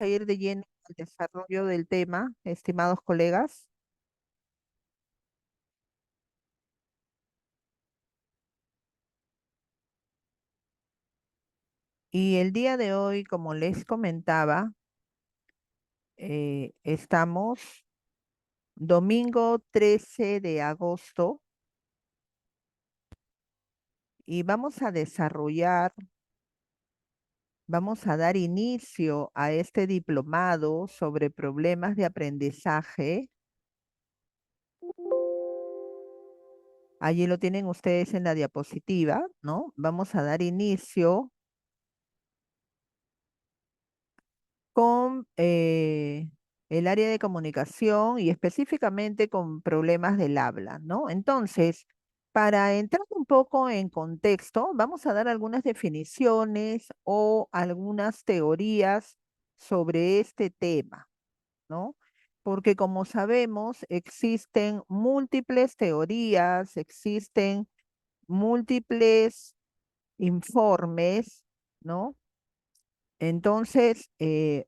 a ir de lleno al desarrollo del tema, estimados colegas. Y el día de hoy, como les comentaba, estamos domingo 13 de agosto y vamos a dar inicio a este diplomado sobre problemas de aprendizaje. Allí lo tienen ustedes en la diapositiva, ¿no? Vamos a dar inicio con el área de comunicación y específicamente con problemas del habla, ¿no? Entonces, para entrar un poco en contexto, vamos a dar algunas definiciones o algunas teorías sobre este tema, ¿no? Porque como sabemos, existen múltiples teorías, existen múltiples informes, ¿no? Entonces,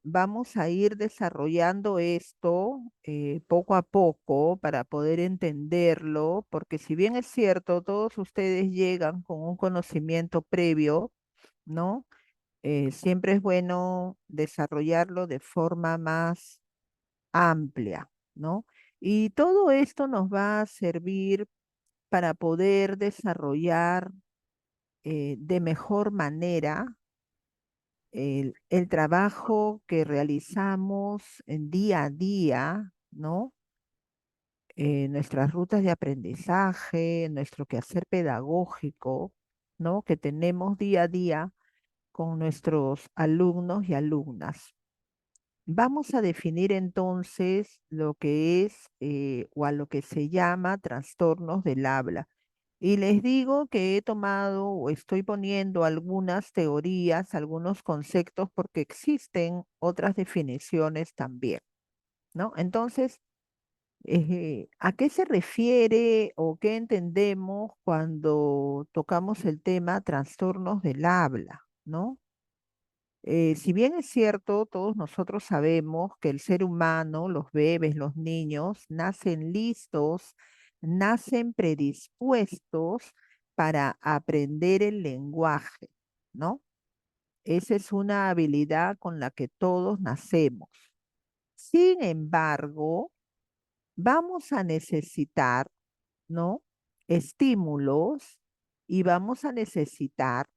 vamos a ir desarrollando esto poco a poco para poder entenderlo, porque si bien es cierto, todos ustedes llegan con un conocimiento previo, ¿no? Siempre es bueno desarrollarlo de forma más amplia, ¿no? Y todo esto nos va a servir para poder desarrollar de mejor manera el trabajo que realizamos en día a día, ¿no? Nuestras rutas de aprendizaje, nuestro quehacer pedagógico, ¿no? Que tenemos día a día con nuestros alumnos y alumnas. Vamos a definir entonces lo que es o a lo que se llama trastornos del habla. Y les digo que he tomado o estoy poniendo algunas teorías, algunos conceptos, porque existen otras definiciones también, ¿no? Entonces, ¿a qué se refiere o qué entendemos cuando tocamos el tema trastornos del habla, ¿no? Si bien es cierto, todos nosotros sabemos que el ser humano, los bebés, los niños, nacen listos, nacen predispuestos para aprender el lenguaje, ¿no? Esa es una habilidad con la que todos nacemos. Sin embargo, vamos a necesitar, ¿no? Estímulos y vamos a necesitar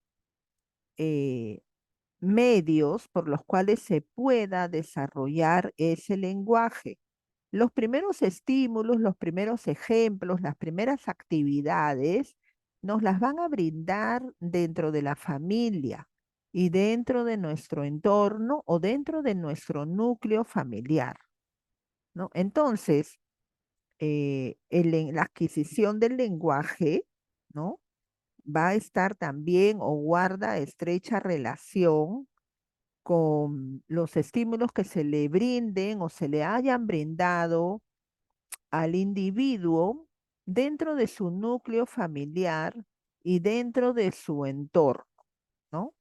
eh, medios por los cuales se pueda desarrollar ese lenguaje. Los primeros estímulos, los primeros ejemplos, las primeras actividades nos las van a brindar dentro de la familia y dentro de nuestro entorno o dentro de nuestro núcleo familiar, ¿no? Entonces, la adquisición del lenguaje, ¿no? Va a estar también o guarda estrecha relación con los estímulos que se le brinden o se le hayan brindado al individuo dentro de su núcleo familiar y dentro de su entorno, ¿no?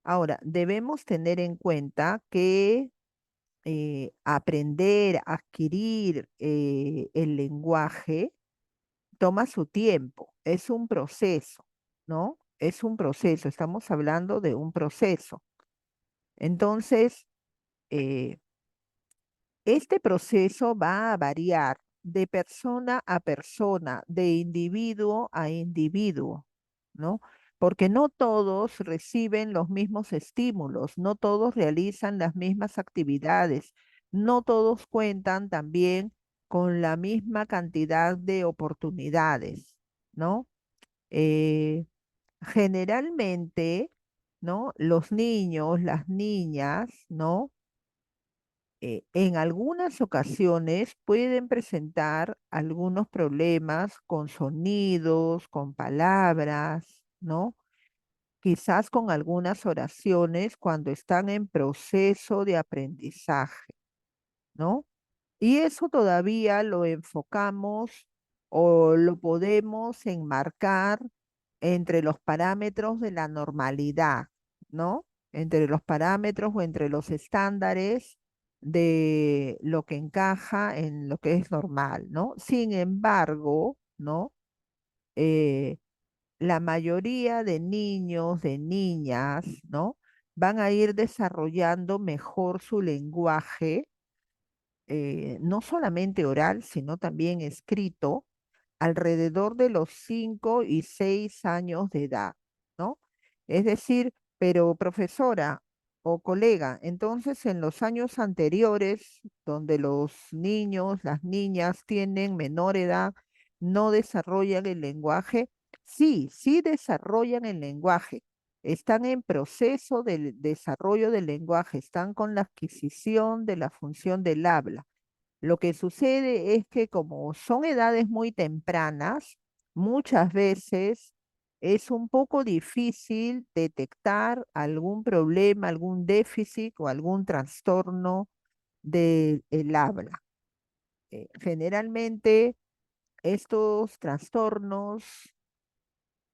Ahora, debemos tener en cuenta que aprender, adquirir el lenguaje toma su tiempo, es un proceso, ¿no? Es un proceso, estamos hablando de un proceso. Entonces, eh, este proceso va a variar de persona a persona, de individuo a individuo, ¿no? Porque no todos reciben los mismos estímulos, no todos realizan las mismas actividades, no todos cuentan también con la misma cantidad de oportunidades, ¿no? Eh, Generalmente, ¿no? Los niños, las niñas, ¿no? En algunas ocasiones pueden presentar algunos problemas con sonidos, con palabras, ¿no? Quizás con algunas oraciones cuando están en proceso de aprendizaje, ¿no? Y eso todavía lo enfocamos o lo podemos enmarcar entre los parámetros de la normalidad, ¿no? entre los parámetros o entre los estándares de lo que encaja en lo que es normal, ¿no? Sin embargo, ¿no? Eh, la mayoría de niños, de niñas, ¿no? Van a ir desarrollando mejor su lenguaje, no solamente oral, sino también escrito, alrededor de los 5 y 6 años de edad, ¿no? Es decir, pero profesora o colega, entonces en los años anteriores, donde los niños, las niñas tienen menor edad, no desarrollan el lenguaje, sí, sí desarrollan el lenguaje. Están en proceso del desarrollo del lenguaje, están con la adquisición de la función del habla. Lo que sucede es que como son edades muy tempranas, muchas veces es un poco difícil detectar algún problema, algún déficit o algún trastorno del habla. Generalmente estos trastornos,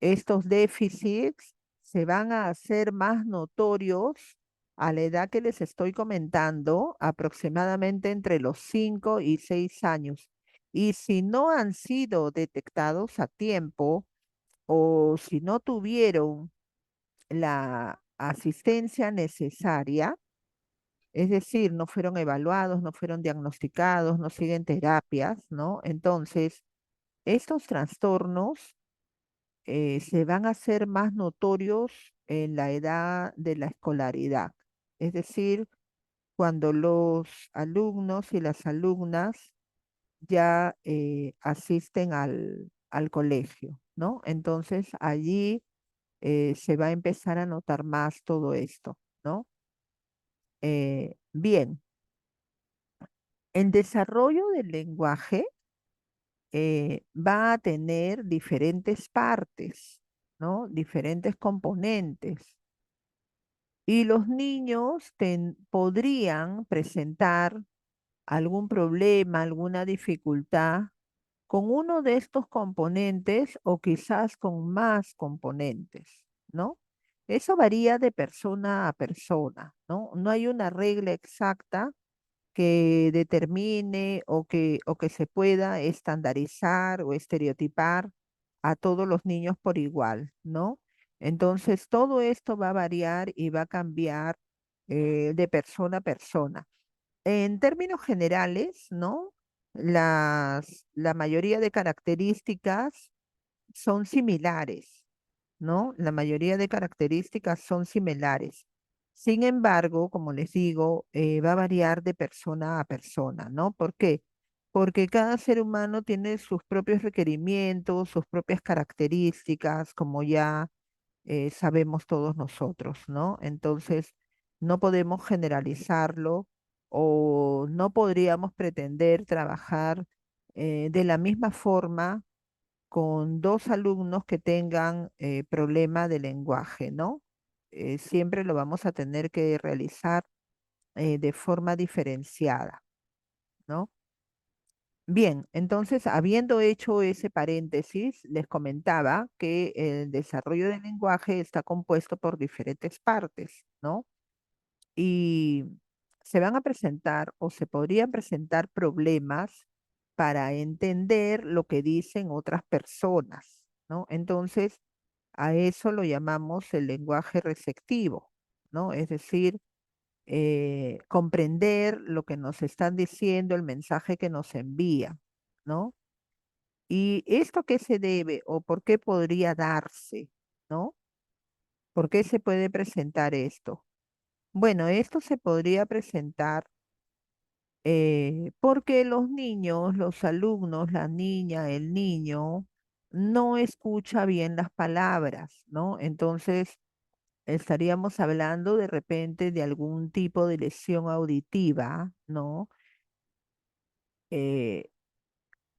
estos déficits se van a hacer más notorios a la edad que les estoy comentando, aproximadamente entre los 5 y 6 años. Y si no han sido detectados a tiempo o si no tuvieron la asistencia necesaria, es decir, no fueron evaluados, no fueron diagnosticados, no siguen terapias, ¿no? Entonces, estos trastornos se van a hacer más notorios en la edad de la escolaridad. Es decir, cuando los alumnos y las alumnas ya asisten al colegio, ¿no? Entonces allí se va a empezar a notar más todo esto, ¿no? Bien, el desarrollo del lenguaje va a tener diferentes partes, ¿no? Diferentes componentes. Y los niños podrían presentar algún problema, alguna dificultad con uno de estos componentes o quizás con más componentes, ¿no? Eso varía de persona a persona, ¿no? No hay una regla exacta que determine o que se pueda estandarizar o estereotipar a todos los niños por igual, ¿no? Entonces, todo esto va a variar y va a cambiar de persona a persona. En términos generales, ¿no? La mayoría de características son similares, ¿no? La mayoría de características son similares. Sin embargo, como les digo, va a variar de persona a persona, ¿no? ¿Por qué? Porque cada ser humano tiene sus propios requerimientos, sus propias características, como ya sabemos todos nosotros, ¿no? Entonces, no podemos generalizarlo o no podríamos pretender trabajar de la misma forma con dos alumnos que tengan problema de lenguaje, ¿no? Siempre lo vamos a tener que realizar de forma diferenciada, ¿no? Bien, entonces, habiendo hecho ese paréntesis, les comentaba que el desarrollo del lenguaje está compuesto por diferentes partes, ¿no? Y se van a presentar o se podrían presentar problemas para entender lo que dicen otras personas, ¿no? Entonces, a eso lo llamamos el lenguaje receptivo, ¿no? Es decir, comprender lo que nos están diciendo, el mensaje que nos envía, ¿no? ¿Y esto a qué se debe o por qué podría darse, ¿no? ¿Por qué se puede presentar esto? Bueno, esto se podría presentar porque los niños, los alumnos, la niña, el niño, no escucha bien las palabras, ¿no? Entonces, estaríamos hablando de repente de algún tipo de lesión auditiva, ¿no? Eh,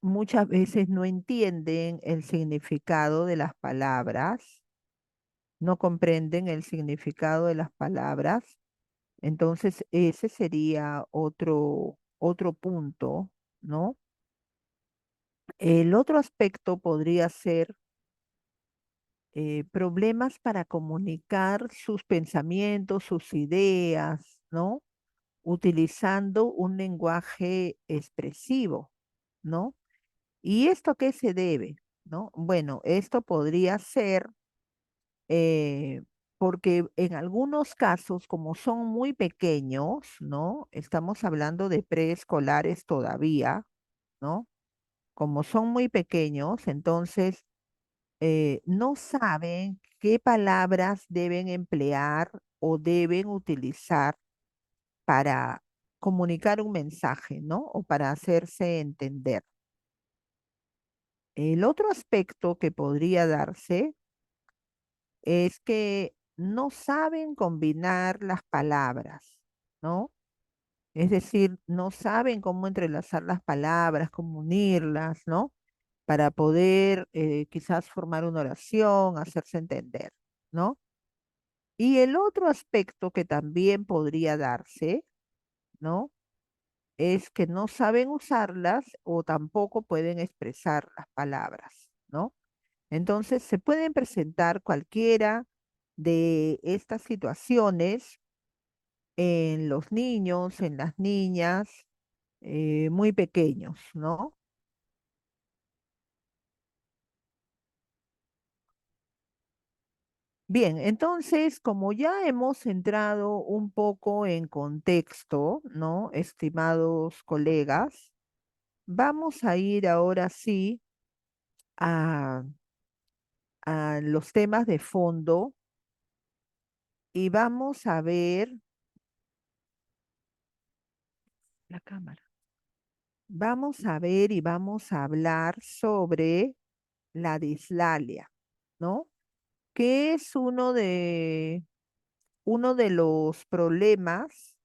Muchas veces no entienden el significado de las palabras, no comprenden el significado de las palabras. Entonces, ese sería otro punto, ¿no? El otro aspecto podría ser problemas para comunicar sus pensamientos, sus ideas, ¿no? Utilizando un lenguaje expresivo, ¿no? ¿Y esto a qué se debe? ¿No? Bueno, esto podría ser eh, porque en algunos casos, como son muy pequeños, ¿no? Estamos hablando de preescolares todavía, ¿no? Como son muy pequeños, entonces no saben qué palabras deben emplear o deben utilizar para comunicar un mensaje, ¿no? O para hacerse entender. El otro aspecto que podría darse es que no saben combinar las palabras, ¿no? Es decir, no saben cómo entrelazar las palabras, cómo unirlas, ¿no? Para poder quizás formar una oración, hacerse entender, ¿no? Y el otro aspecto que también podría darse, ¿no? Es que no saben usarlas o tampoco pueden expresar las palabras, ¿no? Entonces, se pueden presentar cualquiera de estas situaciones en los niños, en las niñas, muy pequeños, ¿no? Bien, entonces, como ya hemos entrado un poco en contexto, ¿no? Estimados colegas, vamos a ir ahora sí a, a los temas de fondo y vamos a ver la cámara. Vamos a ver y vamos a hablar sobre la dislalia, ¿no? Que es uno de los problemas,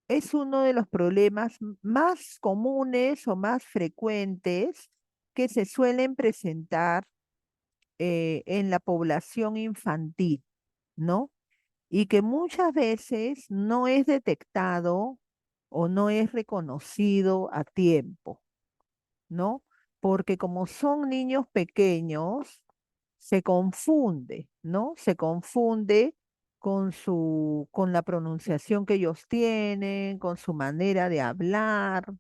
es uno de los problemas más comunes o más frecuentes que se suelen presentar en la población infantil, ¿no? Y que muchas veces no es detectado o no es reconocido a tiempo, ¿no? Porque como son niños pequeños, se confunde, ¿no? Se confunde con la pronunciación que ellos tienen, con su manera de hablar,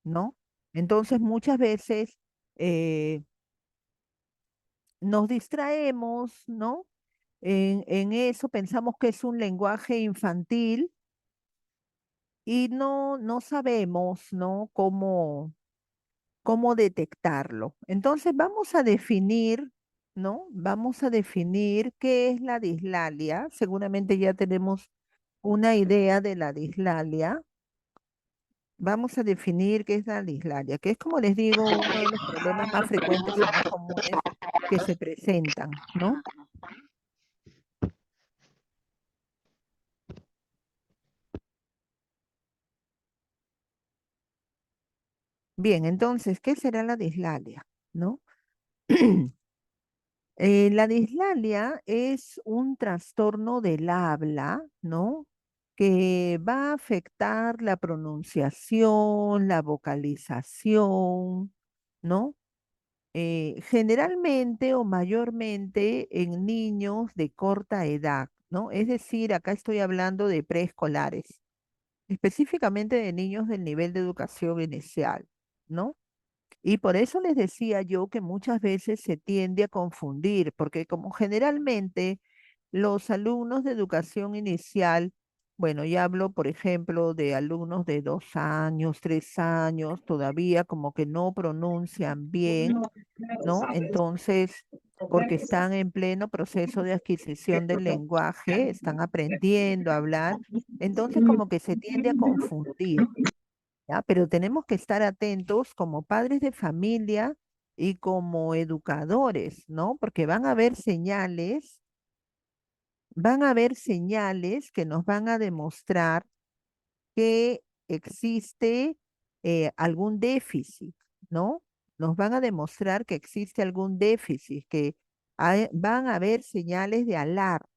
¿no? Entonces muchas veces eh, nos distraemos, ¿no? En eso pensamos que es un lenguaje infantil y no sabemos, ¿no? Cómo detectarlo. Entonces vamos a definir, ¿no? Vamos a definir qué es la dislalia. Seguramente ya tenemos una idea de la dislalia. Vamos a definir qué es la dislalia, que es, como les digo, uno de los problemas más frecuentes o más comunes que se presentan, ¿no? Bien, entonces, ¿qué será la dislalia? ¿No? La dislalia es un trastorno del habla, ¿no? Que va a afectar la pronunciación, la vocalización, ¿no? Generalmente o mayormente en niños de corta edad, ¿no? Es decir, acá estoy hablando de preescolares, específicamente de niños del nivel de educación inicial, ¿no? Y por eso les decía yo que muchas veces se tiende a confundir, porque como generalmente los alumnos de educación inicial, bueno, ya hablo, por ejemplo, de alumnos de 2 años, 3 años, todavía como que no pronuncian bien, ¿no? Entonces, porque están en pleno proceso de adquisición del lenguaje, están aprendiendo a hablar, entonces como que se tiende a confundir. ¿Ya? Pero tenemos que estar atentos como padres de familia y como educadores, ¿no? Porque van a haber señales que nos van a demostrar que existe algún déficit, ¿no? Nos van a demostrar que existe algún déficit, que van a haber señales de alarma,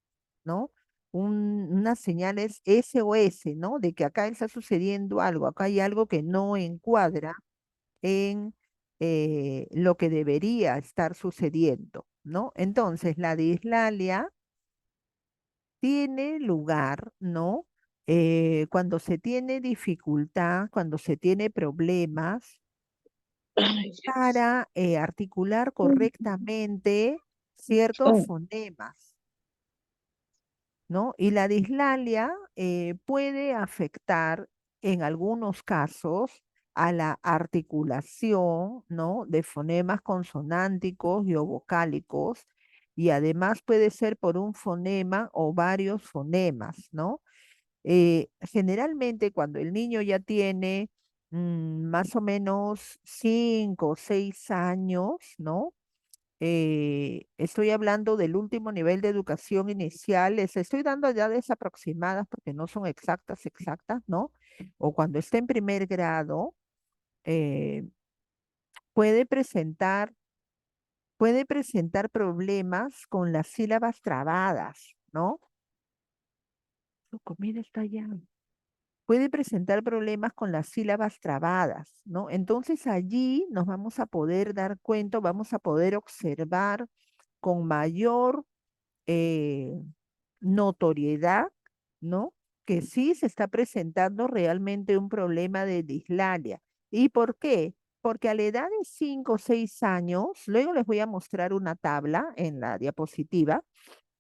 ¿no? Unas señales SOS, ¿no? De que acá está sucediendo algo, acá hay algo que no encuadra lo que debería estar sucediendo, ¿no? Entonces, la dislalia tiene lugar, ¿no? Cuando se tiene dificultad, cuando se tiene problemas Ay, Dios. para articular correctamente ciertos Oh, fonemas, ¿no? Y la dislalia puede afectar en algunos casos a la articulación, ¿no? De fonemas consonánticos y o vocálicos, y además puede ser por un fonema o varios fonemas, ¿no? Generalmente cuando el niño ya tiene más o menos 5 o 6 años, ¿no? Estoy hablando del último nivel de educación inicial, les estoy dando ya desaproximadas porque no son exactas, exactas, ¿no? O cuando está en primer grado, eh, puede presentar, puede presentar problemas con las sílabas trabadas, ¿no? Su comida está allá. Puede presentar problemas con las sílabas trabadas, ¿no? Entonces allí nos vamos a poder dar cuenta, vamos a poder observar con mayor eh, notoriedad, ¿no? Que sí se está presentando realmente un problema de dislalia. ¿Y por qué? Porque a la edad de 5 o 6 años, luego les voy a mostrar una tabla en la diapositiva,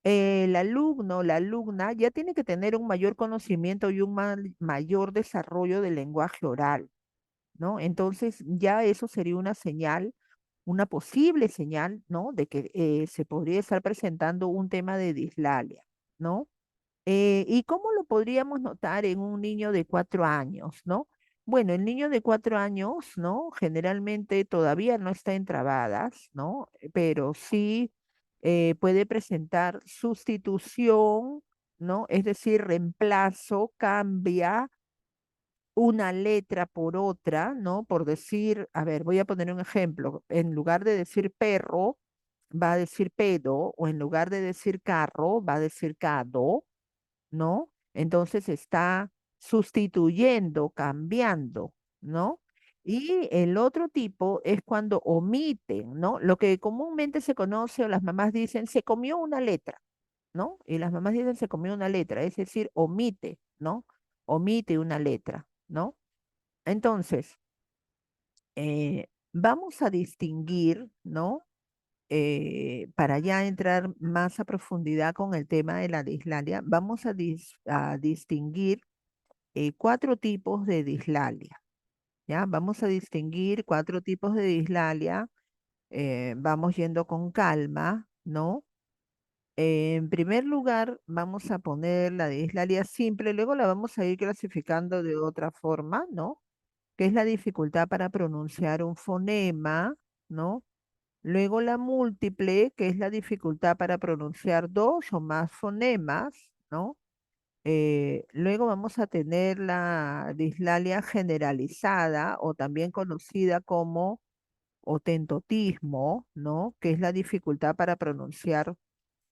el alumno, la alumna ya tiene que tener un mayor conocimiento y un mayor desarrollo del lenguaje oral, ¿no? Entonces ya eso sería una señal, una posible señal, ¿no? De que se podría estar presentando un tema de dislalia, ¿no? ¿Y cómo lo podríamos notar en un niño de 4 años, ¿no? Bueno, el niño de 4 años, ¿no? Generalmente todavía no está en trabadas, ¿no? Pero sí puede presentar sustitución, ¿no? Es decir, reemplazo, cambia una letra por otra, ¿no? Por decir, a ver, voy a poner un ejemplo. En lugar de decir perro, va a decir pedo, o en lugar de decir carro, va a decir cado, ¿no? Entonces está sustituyendo, cambiando, ¿no? Y el otro tipo es cuando omiten, ¿no? Lo que comúnmente se conoce o las mamás dicen, se comió una letra, ¿no? Y las mamás dicen, se comió una letra, es decir, omite, ¿no? Omite una letra, ¿no? Entonces, vamos a distinguir, ¿no? Para ya entrar más a profundidad con el tema de la dislalia, vamos a distinguir 4 tipos de dislalia, ¿ya? Vamos a distinguir 4 tipos de dislalia, vamos yendo con calma, ¿no? En primer lugar, vamos a poner la dislalia simple, luego la vamos a ir clasificando de otra forma, ¿no? Que es la dificultad para pronunciar un fonema, ¿no? Luego la múltiple, que es la dificultad para pronunciar dos o más fonemas, ¿no? Luego vamos a tener la dislalia generalizada o también conocida como otentotismo, ¿no? Que es la dificultad para pronunciar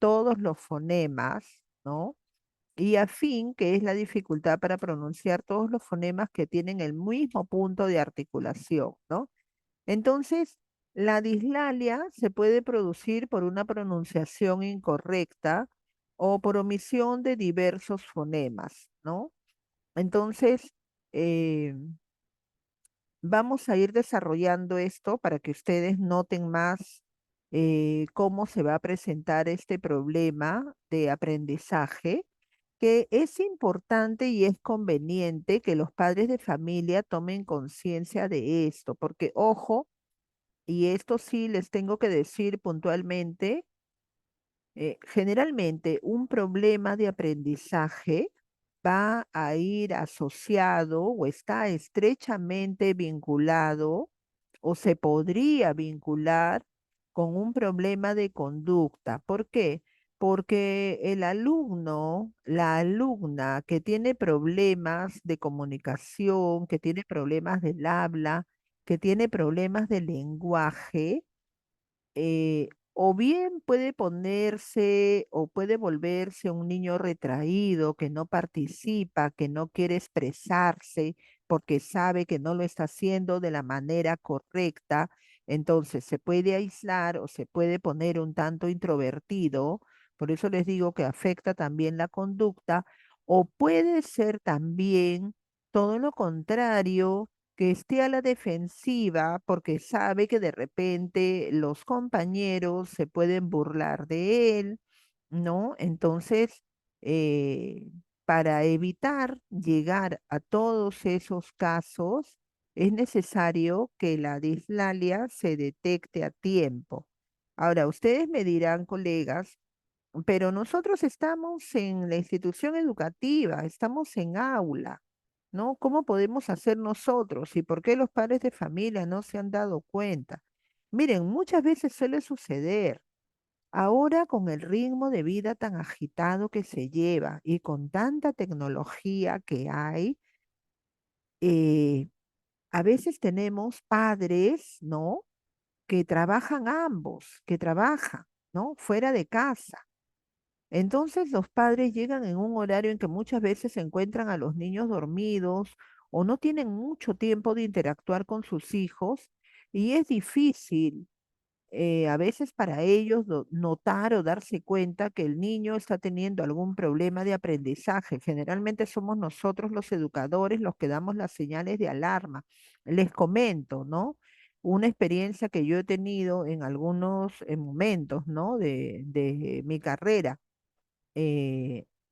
todos los fonemas, ¿no? Y afín, que es la dificultad para pronunciar todos los fonemas que tienen el mismo punto de articulación, ¿no? Entonces, la dislalia se puede producir por una pronunciación incorrecta o por omisión de diversos fonemas, ¿no? Entonces, eh, vamos a ir desarrollando esto para que ustedes noten más cómo se va a presentar este problema de aprendizaje, que es importante y es conveniente que los padres de familia tomen conciencia de esto, porque ojo, y esto sí les tengo que decir puntualmente, generalmente un problema de aprendizaje va a ir asociado o está estrechamente vinculado o se podría vincular con un problema de conducta. ¿Por qué? Porque el alumno, la alumna que tiene problemas de comunicación, que tiene problemas del habla, que tiene problemas de lenguaje, o bien puede ponerse o puede volverse un niño retraído, que no participa, que no quiere expresarse porque sabe que no lo está haciendo de la manera correcta, Entonces, se puede aislar o se puede poner un tanto introvertido, por eso les digo que afecta también la conducta, o puede ser también todo lo contrario, que esté a la defensiva porque sabe que de repente los compañeros se pueden burlar de él, ¿no? Entonces, eh, para evitar llegar a todos esos casos, es necesario que la dislalia se detecte a tiempo. Ahora, ustedes me dirán, colegas, pero nosotros estamos en la institución educativa, estamos en aula, ¿no? ¿Cómo podemos hacer nosotros? ¿Y por qué los padres de familia no se han dado cuenta? Miren, muchas veces suele suceder. Ahora con el ritmo de vida tan agitado que se lleva y con tanta tecnología que hay, eh, a veces tenemos padres, ¿no? Que trabajan ambos, que trabajan, ¿no? Fuera de casa. Entonces los padres llegan en un horario en que muchas veces se encuentran a los niños dormidos o no tienen mucho tiempo de interactuar con sus hijos y es difícil a veces para ellos notar o darse cuenta que el niño está teniendo algún problema de aprendizaje. Generalmente somos nosotros los educadores los que damos las señales de alarma. Les comento, ¿no? Una experiencia que yo he tenido en algunos momentos, ¿no? De mi carrera.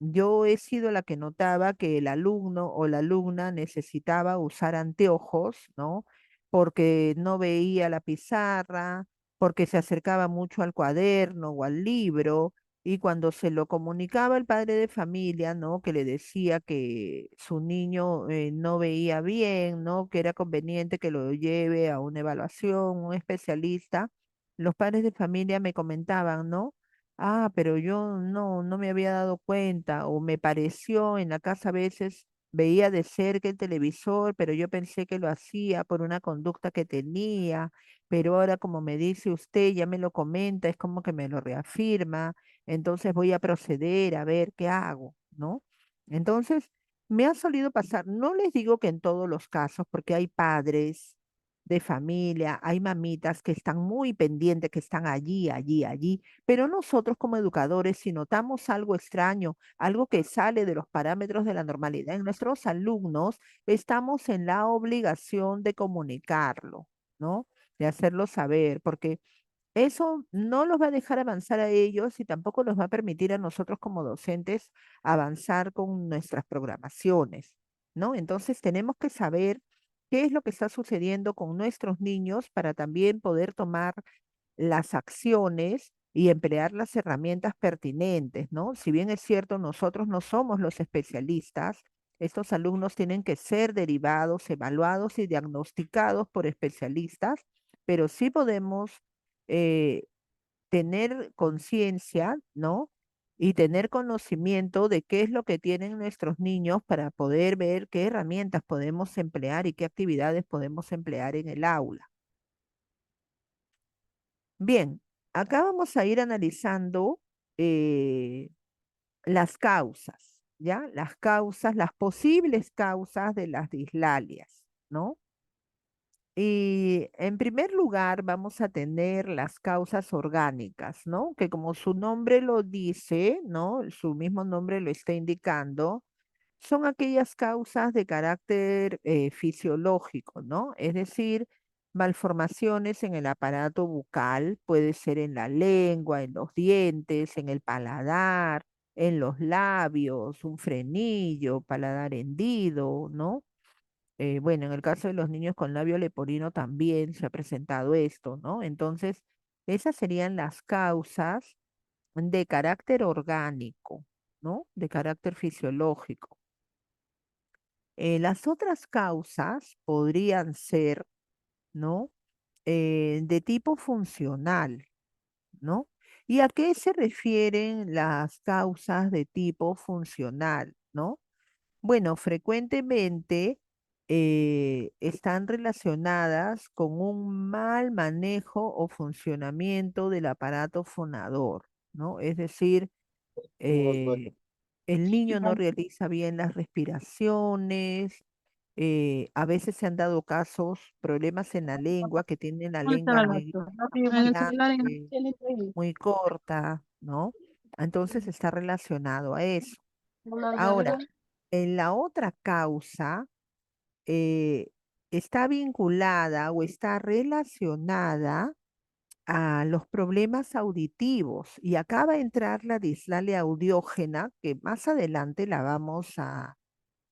Yo he sido la que notaba que el alumno o la alumna necesitaba usar anteojos, ¿no? Porque no veía la pizarra, porque se acercaba mucho al cuaderno o al libro, y cuando se lo comunicaba el padre de familia, ¿no? Que le decía que su niño no veía bien, ¿no? Que era conveniente que lo lleve a una evaluación, un especialista, los padres de familia me comentaban, ¿no? Ah, pero yo no me había dado cuenta o me pareció en la casa a veces veía de cerca el televisor, pero yo pensé que lo hacía por una conducta que tenía, pero ahora como me dice usted, ya me lo comenta, es como que me lo reafirma, entonces voy a proceder a ver qué hago, ¿no? Entonces, me ha solido pasar, no les digo que en todos los casos, porque hay padres de familia, hay mamitas que están muy pendientes, que están allí, pero nosotros como educadores, si notamos algo extraño, algo que sale de los parámetros de la normalidad en nuestros alumnos, estamos en la obligación de comunicarlo, ¿no? De hacerlo saber, porque eso no los va a dejar avanzar a ellos y tampoco nos va a permitir a nosotros como docentes avanzar con nuestras programaciones, ¿no? Entonces tenemos que saber qué es lo que está sucediendo con nuestros niños para también poder tomar las acciones y emplear las herramientas pertinentes, ¿no? Si bien es cierto, nosotros no somos los especialistas, estos alumnos tienen que ser derivados, evaluados y diagnosticados por especialistas, pero sí podemos eh, tener conciencia, ¿no? Y tener conocimiento de qué es lo que tienen nuestros niños para poder ver qué herramientas podemos emplear y qué actividades podemos emplear en el aula. Bien, acá vamos a ir analizando eh, las causas, ¿ya? Las causas, las posibles causas de las dislalias, ¿no? Y en primer lugar vamos a tener las causas orgánicas, ¿no? Que como su nombre lo dice, ¿no? Su mismo nombre lo está indicando, son aquellas causas de carácter fisiológico, ¿no? Es decir, malformaciones en el aparato bucal, puede ser en la lengua, en los dientes, en el paladar, en los labios, un frenillo, paladar hendido, ¿no? Bueno, en el caso de los niños con labio leporino también se ha presentado esto, ¿no? Entonces, esas serían las causas de carácter orgánico, ¿no? De carácter fisiológico. Las otras causas podrían ser, ¿no? De tipo funcional, ¿no? ¿Y a qué se refieren las causas de tipo funcional, ¿no? Bueno, frecuentemente están relacionadas con un mal manejo o funcionamiento del aparato fonador, ¿no? Es decir, No, no. el niño no realiza bien las respiraciones, A veces se han dado casos, problemas en la lengua, que tienen la ¿Dónde está lengua la muy, laptop? En el grande, celular y en la tele está ahí. muy corta, ¿no? Entonces está relacionado a eso. ¿La Ahora, llavera? en la otra causa, eh, está vinculada o está relacionada a los problemas auditivos. Y acá va a entrar la dislalia audiógena, que más adelante la vamos a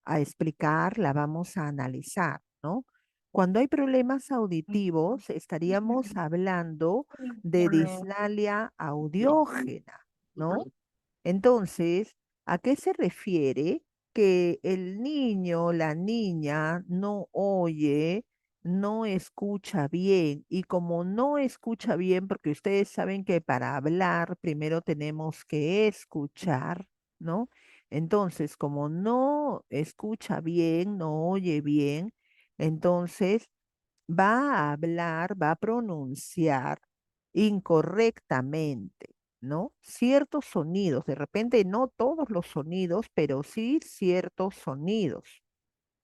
explicar, la vamos a analizar, ¿no? Cuando hay problemas auditivos, estaríamos hablando de dislalia audiógena, ¿no? Entonces, ¿a qué se refiere? Que el niño, la niña no oye, no escucha bien. Y como no escucha bien, porque ustedes saben que para hablar primero tenemos que escuchar, ¿no? Entonces, como no escucha bien, no oye bien, entonces va a hablar, va a pronunciar incorrectamente, ¿no? Ciertos sonidos, de repente no todos los sonidos, pero sí ciertos sonidos,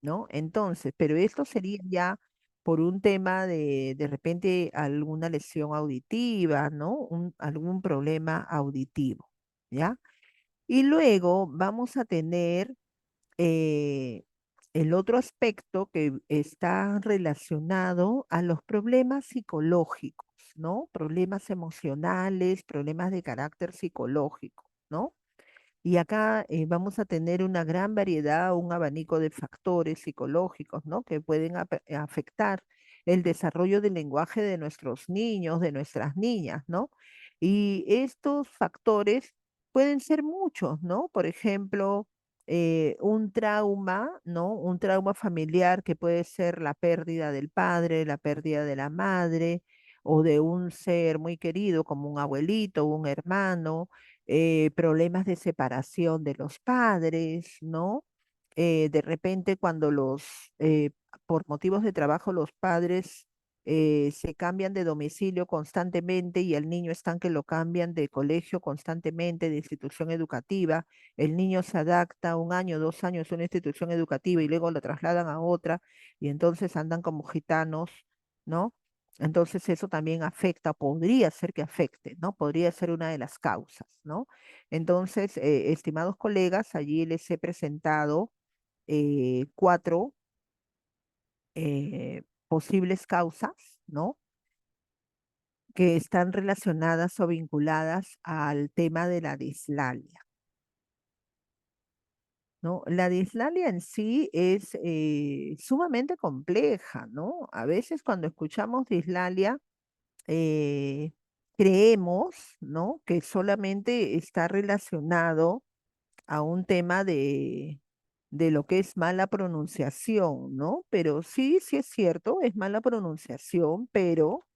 ¿no? Entonces, pero esto sería ya por un tema de repente alguna lesión auditiva, ¿no? Algún problema auditivo, ¿ya? Y luego vamos a tener eh, el otro aspecto que está relacionado a los problemas psicológicos, ¿no? Problemas emocionales, problemas de carácter psicológico, ¿no? Y acá vamos a tener una gran variedad, un abanico de factores psicológicos, ¿no? Que pueden afectar el desarrollo del lenguaje de nuestros niños, de nuestras niñas, ¿no? Y estos factores pueden ser muchos, ¿no? Por ejemplo, un trauma, ¿no? Un trauma familiar que puede ser la pérdida del padre, la pérdida de la madre o de un ser muy querido como un abuelito, un hermano, problemas de separación de los padres, ¿no? De repente cuando por motivos de trabajo, los padres se cambian de domicilio constantemente y el niño están que lo cambian de colegio constantemente, de institución educativa, el niño se adapta un año, 2 años a una institución educativa y luego lo trasladan a otra y entonces andan como gitanos, ¿no? Entonces eso también afecta, podría ser que afecte, ¿no? Podría ser una de las causas, ¿no? Entonces, estimados colegas, allí les he presentado cuatro posibles causas, ¿no? Que están relacionadas o vinculadas al tema de la dislalia, ¿no? La dislalia en sí es sumamente compleja, ¿no? A veces cuando escuchamos dislalia, eh, creemos, ¿no? Que solamente está relacionado a un tema de lo que es mala pronunciación, ¿no? Pero sí, sí es cierto, es mala pronunciación, pero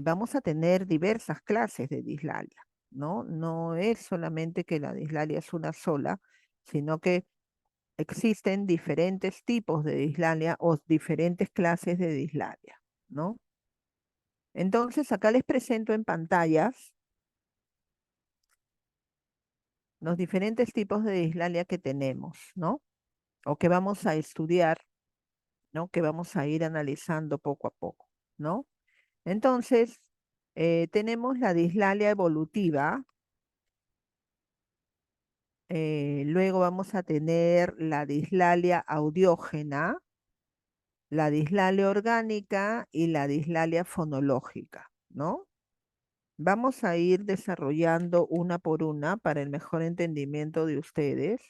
vamos a tener diversas clases de dislalia, ¿no? No es solamente que la dislalia es una sola, sino que existen diferentes tipos de dislalia o diferentes clases de dislalia, ¿no? Entonces, acá les presento en pantallas los diferentes tipos de dislalia que tenemos, ¿no? O que vamos a estudiar, ¿no? Que vamos a ir analizando poco a poco, ¿no? Entonces, tenemos la dislalia evolutiva, luego vamos a tener la dislalia audiógena, la dislalia orgánica y la dislalia fonológica, ¿no? Vamos a ir desarrollando una por una para el mejor entendimiento de ustedes.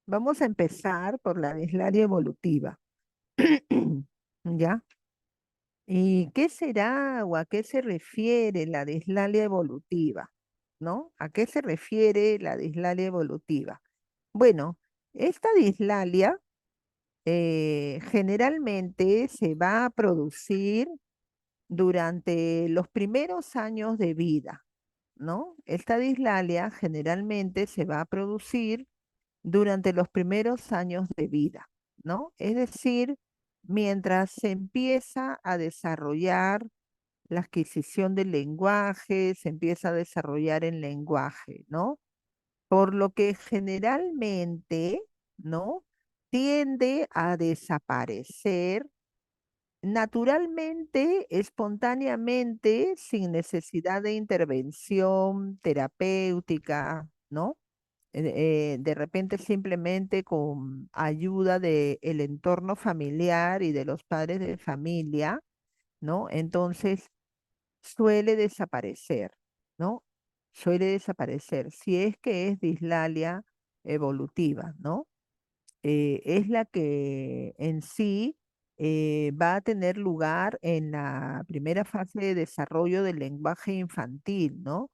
Vamos a empezar por la dislalia evolutiva. ¿Ya? ¿Y qué será o a qué se refiere la dislalia evolutiva? ¿No? ¿A qué se refiere la dislalia evolutiva? Bueno, esta dislalia generalmente se va a producir durante los primeros años de vida, ¿no? Esta dislalia generalmente se va a producir durante los primeros años de vida, ¿no? Es decir, mientras se empieza a desarrollar la adquisición del lenguaje, se empieza a desarrollar el lenguaje, ¿no? Por lo que generalmente, ¿no? Tiende a desaparecer naturalmente, espontáneamente, sin necesidad de intervención terapéutica, ¿no? De repente simplemente con ayuda del entorno familiar y de los padres de familia, ¿no? Entonces suele desaparecer, ¿no? Suele desaparecer, si es que es dislalia evolutiva, ¿no? Es la que en sí va a tener lugar en la primera fase de desarrollo del lenguaje infantil, ¿no?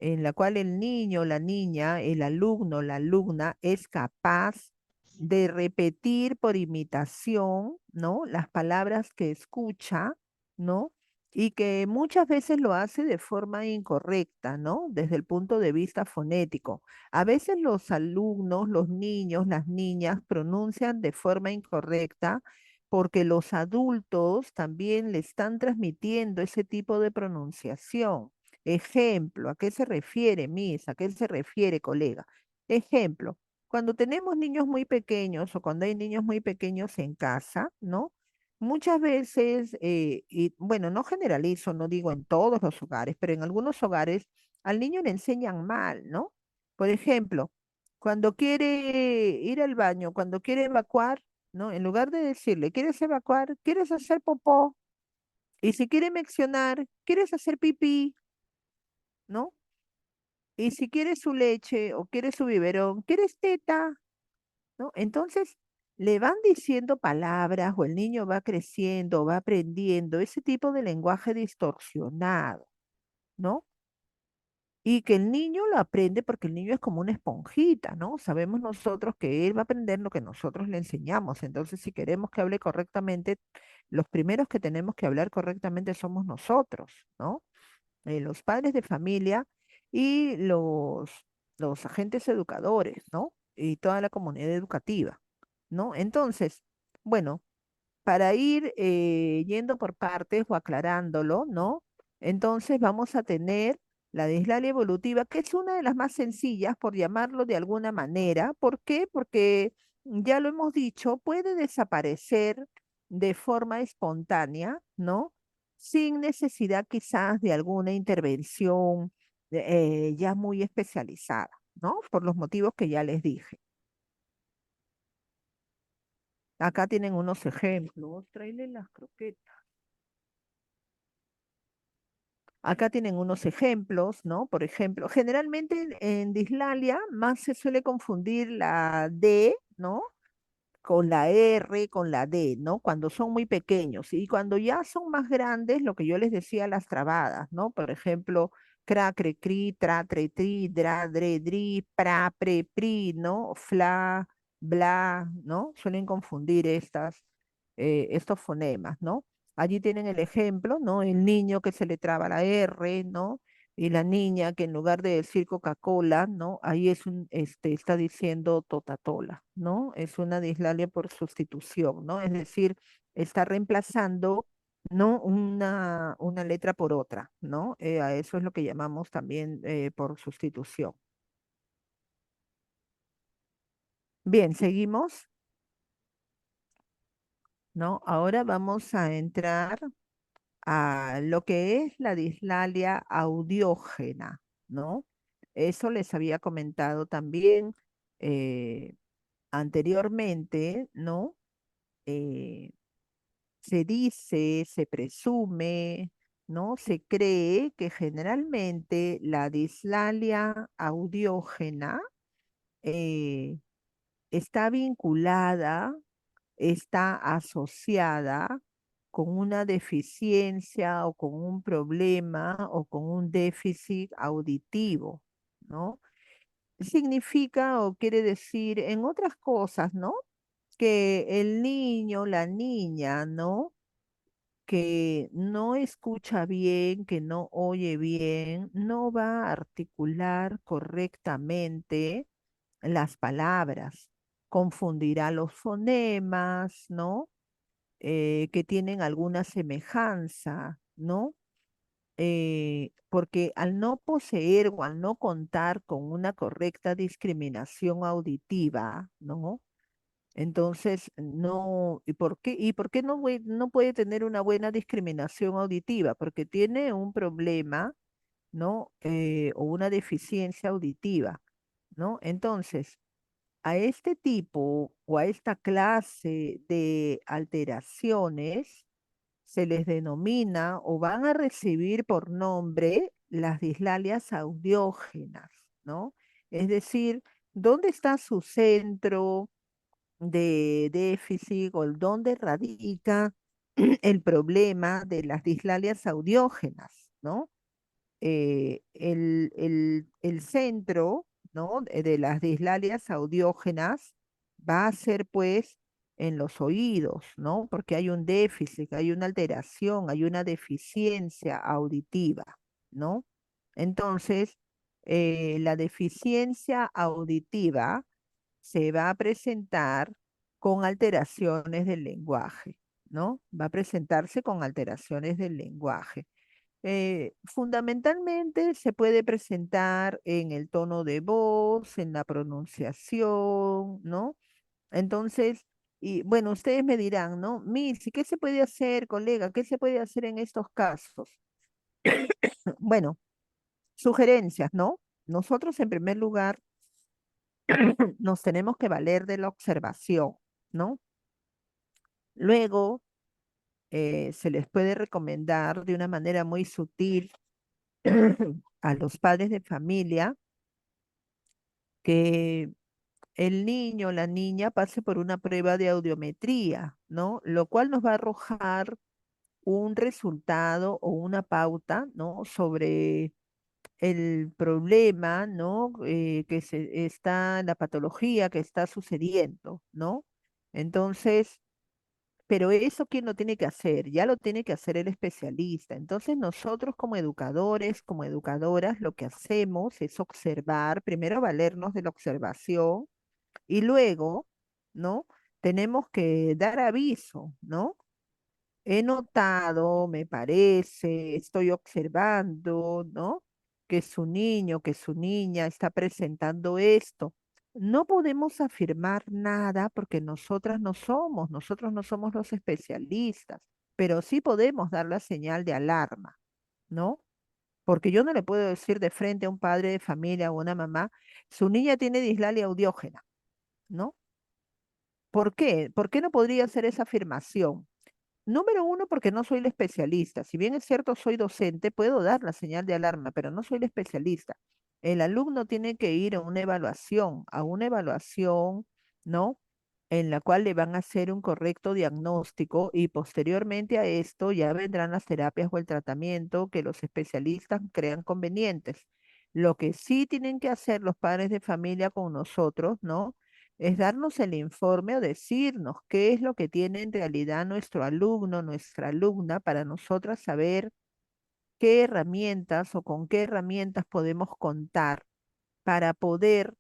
En la cual el niño, la niña, el alumno, la alumna es capaz de repetir por imitación, ¿no? Las palabras que escucha, ¿no? Y que muchas veces lo hace de forma incorrecta, ¿no? Desde el punto de vista fonético. A veces los alumnos, los niños, las niñas pronuncian de forma incorrecta porque los adultos también le están transmitiendo ese tipo de pronunciación. Ejemplo, ¿a qué se refiere, Miss? ¿A qué se refiere, colega? Ejemplo, cuando tenemos niños muy pequeños o cuando hay niños muy pequeños en casa, ¿no? Muchas veces, y bueno, no generalizo, no digo en todos los hogares, pero en algunos hogares al niño le enseñan mal, ¿no? Por ejemplo, cuando quiere ir al baño, cuando quiere evacuar, ¿no? En lugar de decirle, ¿quieres evacuar? ¿Quieres hacer popó? Y si quiere mencionar, ¿quieres hacer pipí? ¿No? Y si quieres su leche o quieres su biberón, ¿quieres teta? ¿No? Entonces le van diciendo palabras o el niño va creciendo, va aprendiendo ese tipo de lenguaje distorsionado, ¿no? Y que el niño lo aprende porque el niño es como una esponjita, ¿no? Sabemos nosotros que él va a aprender lo que nosotros le enseñamos. Entonces, si queremos que hable correctamente, los primeros que tenemos que hablar correctamente somos nosotros, ¿no? Los padres de familia y los agentes educadores, ¿no? Y toda la comunidad educativa, ¿no? Entonces, bueno, para ir yendo por partes o aclarándolo, ¿no? Entonces vamos a tener la dislalia evolutiva, que es una de las más sencillas, por llamarlo de alguna manera. ¿Por qué? Porque ya lo hemos dicho, puede desaparecer de forma espontánea, ¿no? Sin necesidad quizás de alguna intervención ya muy especializada, ¿no? Por los motivos que ya les dije. Acá tienen unos ejemplos. Tráele las croquetas. Acá tienen unos ejemplos, ¿no? Por ejemplo, generalmente en dislalia más se suele confundir la D, ¿no? Con la R, con la D, ¿no? Cuando son muy pequeños. Y cuando ya son más grandes, lo que yo les decía, las trabadas, ¿no? Por ejemplo, cra, cre, cri, tra, tre, tri, dra, dre, dri, pra, pre, pri, ¿no? Fla, bla, ¿no? Suelen confundir estos fonemas, ¿no? Allí tienen el ejemplo, ¿no? El niño que se le traba la R, ¿no? Y la niña que en lugar de decir Coca-Cola, ¿no? Ahí está diciendo Totatola, ¿no? Es una dislalia por sustitución, ¿no? Es decir, está reemplazando, ¿no? Una letra por otra, ¿no? A eso es lo que llamamos también por sustitución. Bien, seguimos, ¿no? Ahora vamos a entrar a lo que es la dislalia audiógena, ¿no? Eso les había comentado también eh, anteriormente, ¿no? Eh, Se dice, se presume, ¿no? Se cree que generalmente la dislalia audiógena eh, está vinculada, está asociada con una deficiencia o con un problema o con un déficit auditivo, ¿no? Significa o quiere decir, en otras cosas, ¿no? Que el niño, la niña, ¿no? Que no escucha bien, que no oye bien, no va a articular correctamente las palabras, confundirá los fonemas, ¿no? Que tienen alguna semejanza, ¿no? porque al no poseer o al no contar con una correcta discriminación auditiva, ¿no? Entonces, no, ¿y por qué? ¿Y por qué no, no puede tener una buena discriminación auditiva? Porque tiene un problema, ¿no? O una deficiencia auditiva, ¿no? Entonces, a este tipo o a esta clase de alteraciones se les denomina o van a recibir por nombre las dislalias audiógenas, ¿no? Es decir, ¿dónde está su centro de déficit o dónde radica el problema de las dislalias audiógenas, ¿no? El centro, ¿no? De las dislalias audiógenas va a ser pues en los oídos, ¿no? Porque hay un déficit, hay una alteración, hay una deficiencia auditiva, ¿no? Entonces, la deficiencia auditiva se va a presentar con alteraciones del lenguaje, ¿no? Va a presentarse con alteraciones del lenguaje. Fundamentalmente se puede presentar en el tono de voz, en la pronunciación, ¿no? Entonces, y bueno, ustedes me dirán, ¿no? Mirsi, ¿qué se puede hacer, colega? ¿Qué se puede hacer en estos casos? Bueno, sugerencias, ¿no? Nosotros en primer lugar nos tenemos que valer de la observación, ¿no? Luego, se les puede recomendar de una manera muy sutil a los padres de familia que el niño o la niña pase por una prueba de audiometría, ¿no? Lo cual nos va a arrojar un resultado o una pauta, ¿no? Sobre el problema, ¿no? Que se está, la patología que está sucediendo, ¿no? Entonces, pero eso, ¿quién lo tiene que hacer? Ya lo tiene que hacer el especialista. Entonces, nosotros como educadores, como educadoras, lo que hacemos es observar, primero valernos de la observación y luego, ¿no? Tenemos que dar aviso, ¿no? He notado, me parece, estoy observando, ¿no? Que su niño, que su niña está presentando esto. No podemos afirmar nada porque nosotros no somos los especialistas, pero sí podemos dar la señal de alarma, ¿no? Porque yo no le puedo decir de frente a un padre de familia o una mamá, su niña tiene dislalia audiógena, ¿no? ¿Por qué? ¿Por qué no podría hacer esa afirmación? Número uno, porque no soy el especialista. Si bien es cierto, soy docente, puedo dar la señal de alarma, pero no soy el especialista. El alumno tiene que ir a una evaluación, ¿no? En la cual le van a hacer un correcto diagnóstico y posteriormente a esto ya vendrán las terapias o el tratamiento que los especialistas crean convenientes. Lo que sí tienen que hacer los padres de familia con nosotros, ¿no? Es darnos el informe o decirnos qué es lo que tiene en realidad nuestro alumno, nuestra alumna, para nosotras saber qué herramientas o con qué herramientas podemos contar para poder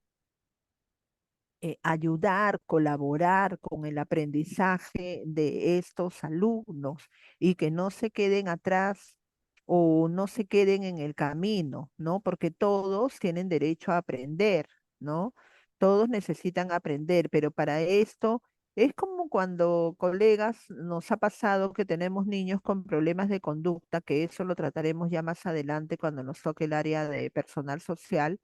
ayudar, colaborar con el aprendizaje de estos alumnos y que no se queden atrás o no se queden en el camino, ¿no? Porque todos tienen derecho a aprender, ¿no? Todos necesitan aprender, pero para esto es como cuando colegas nos ha pasado que tenemos niños con problemas de conducta, que eso lo trataremos ya más adelante cuando nos toque el área de personal social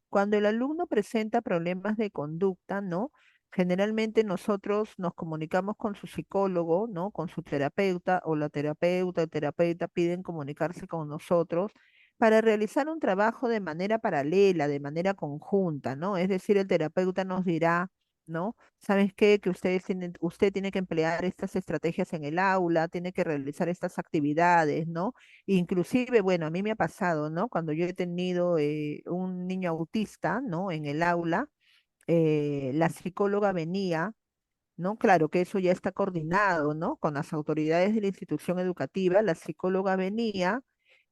cuando el alumno presenta problemas de conducta, ¿no? Generalmente nosotros nos comunicamos con su psicólogo, ¿no? Con su terapeuta o la terapeuta, el terapeuta piden comunicarse con nosotros para realizar un trabajo de manera paralela, de manera conjunta, ¿no? Es decir, el terapeuta nos dirá, ¿no? ¿Sabes qué? Que usted tiene que emplear estas estrategias en el aula, tiene que realizar estas actividades, ¿no? Inclusive, bueno, a mí me ha pasado, ¿no? Cuando yo he tenido un niño autista, ¿no? En el aula, la psicóloga venía, ¿no? Claro que eso ya está coordinado, ¿no? Con las autoridades de la institución educativa, la psicóloga venía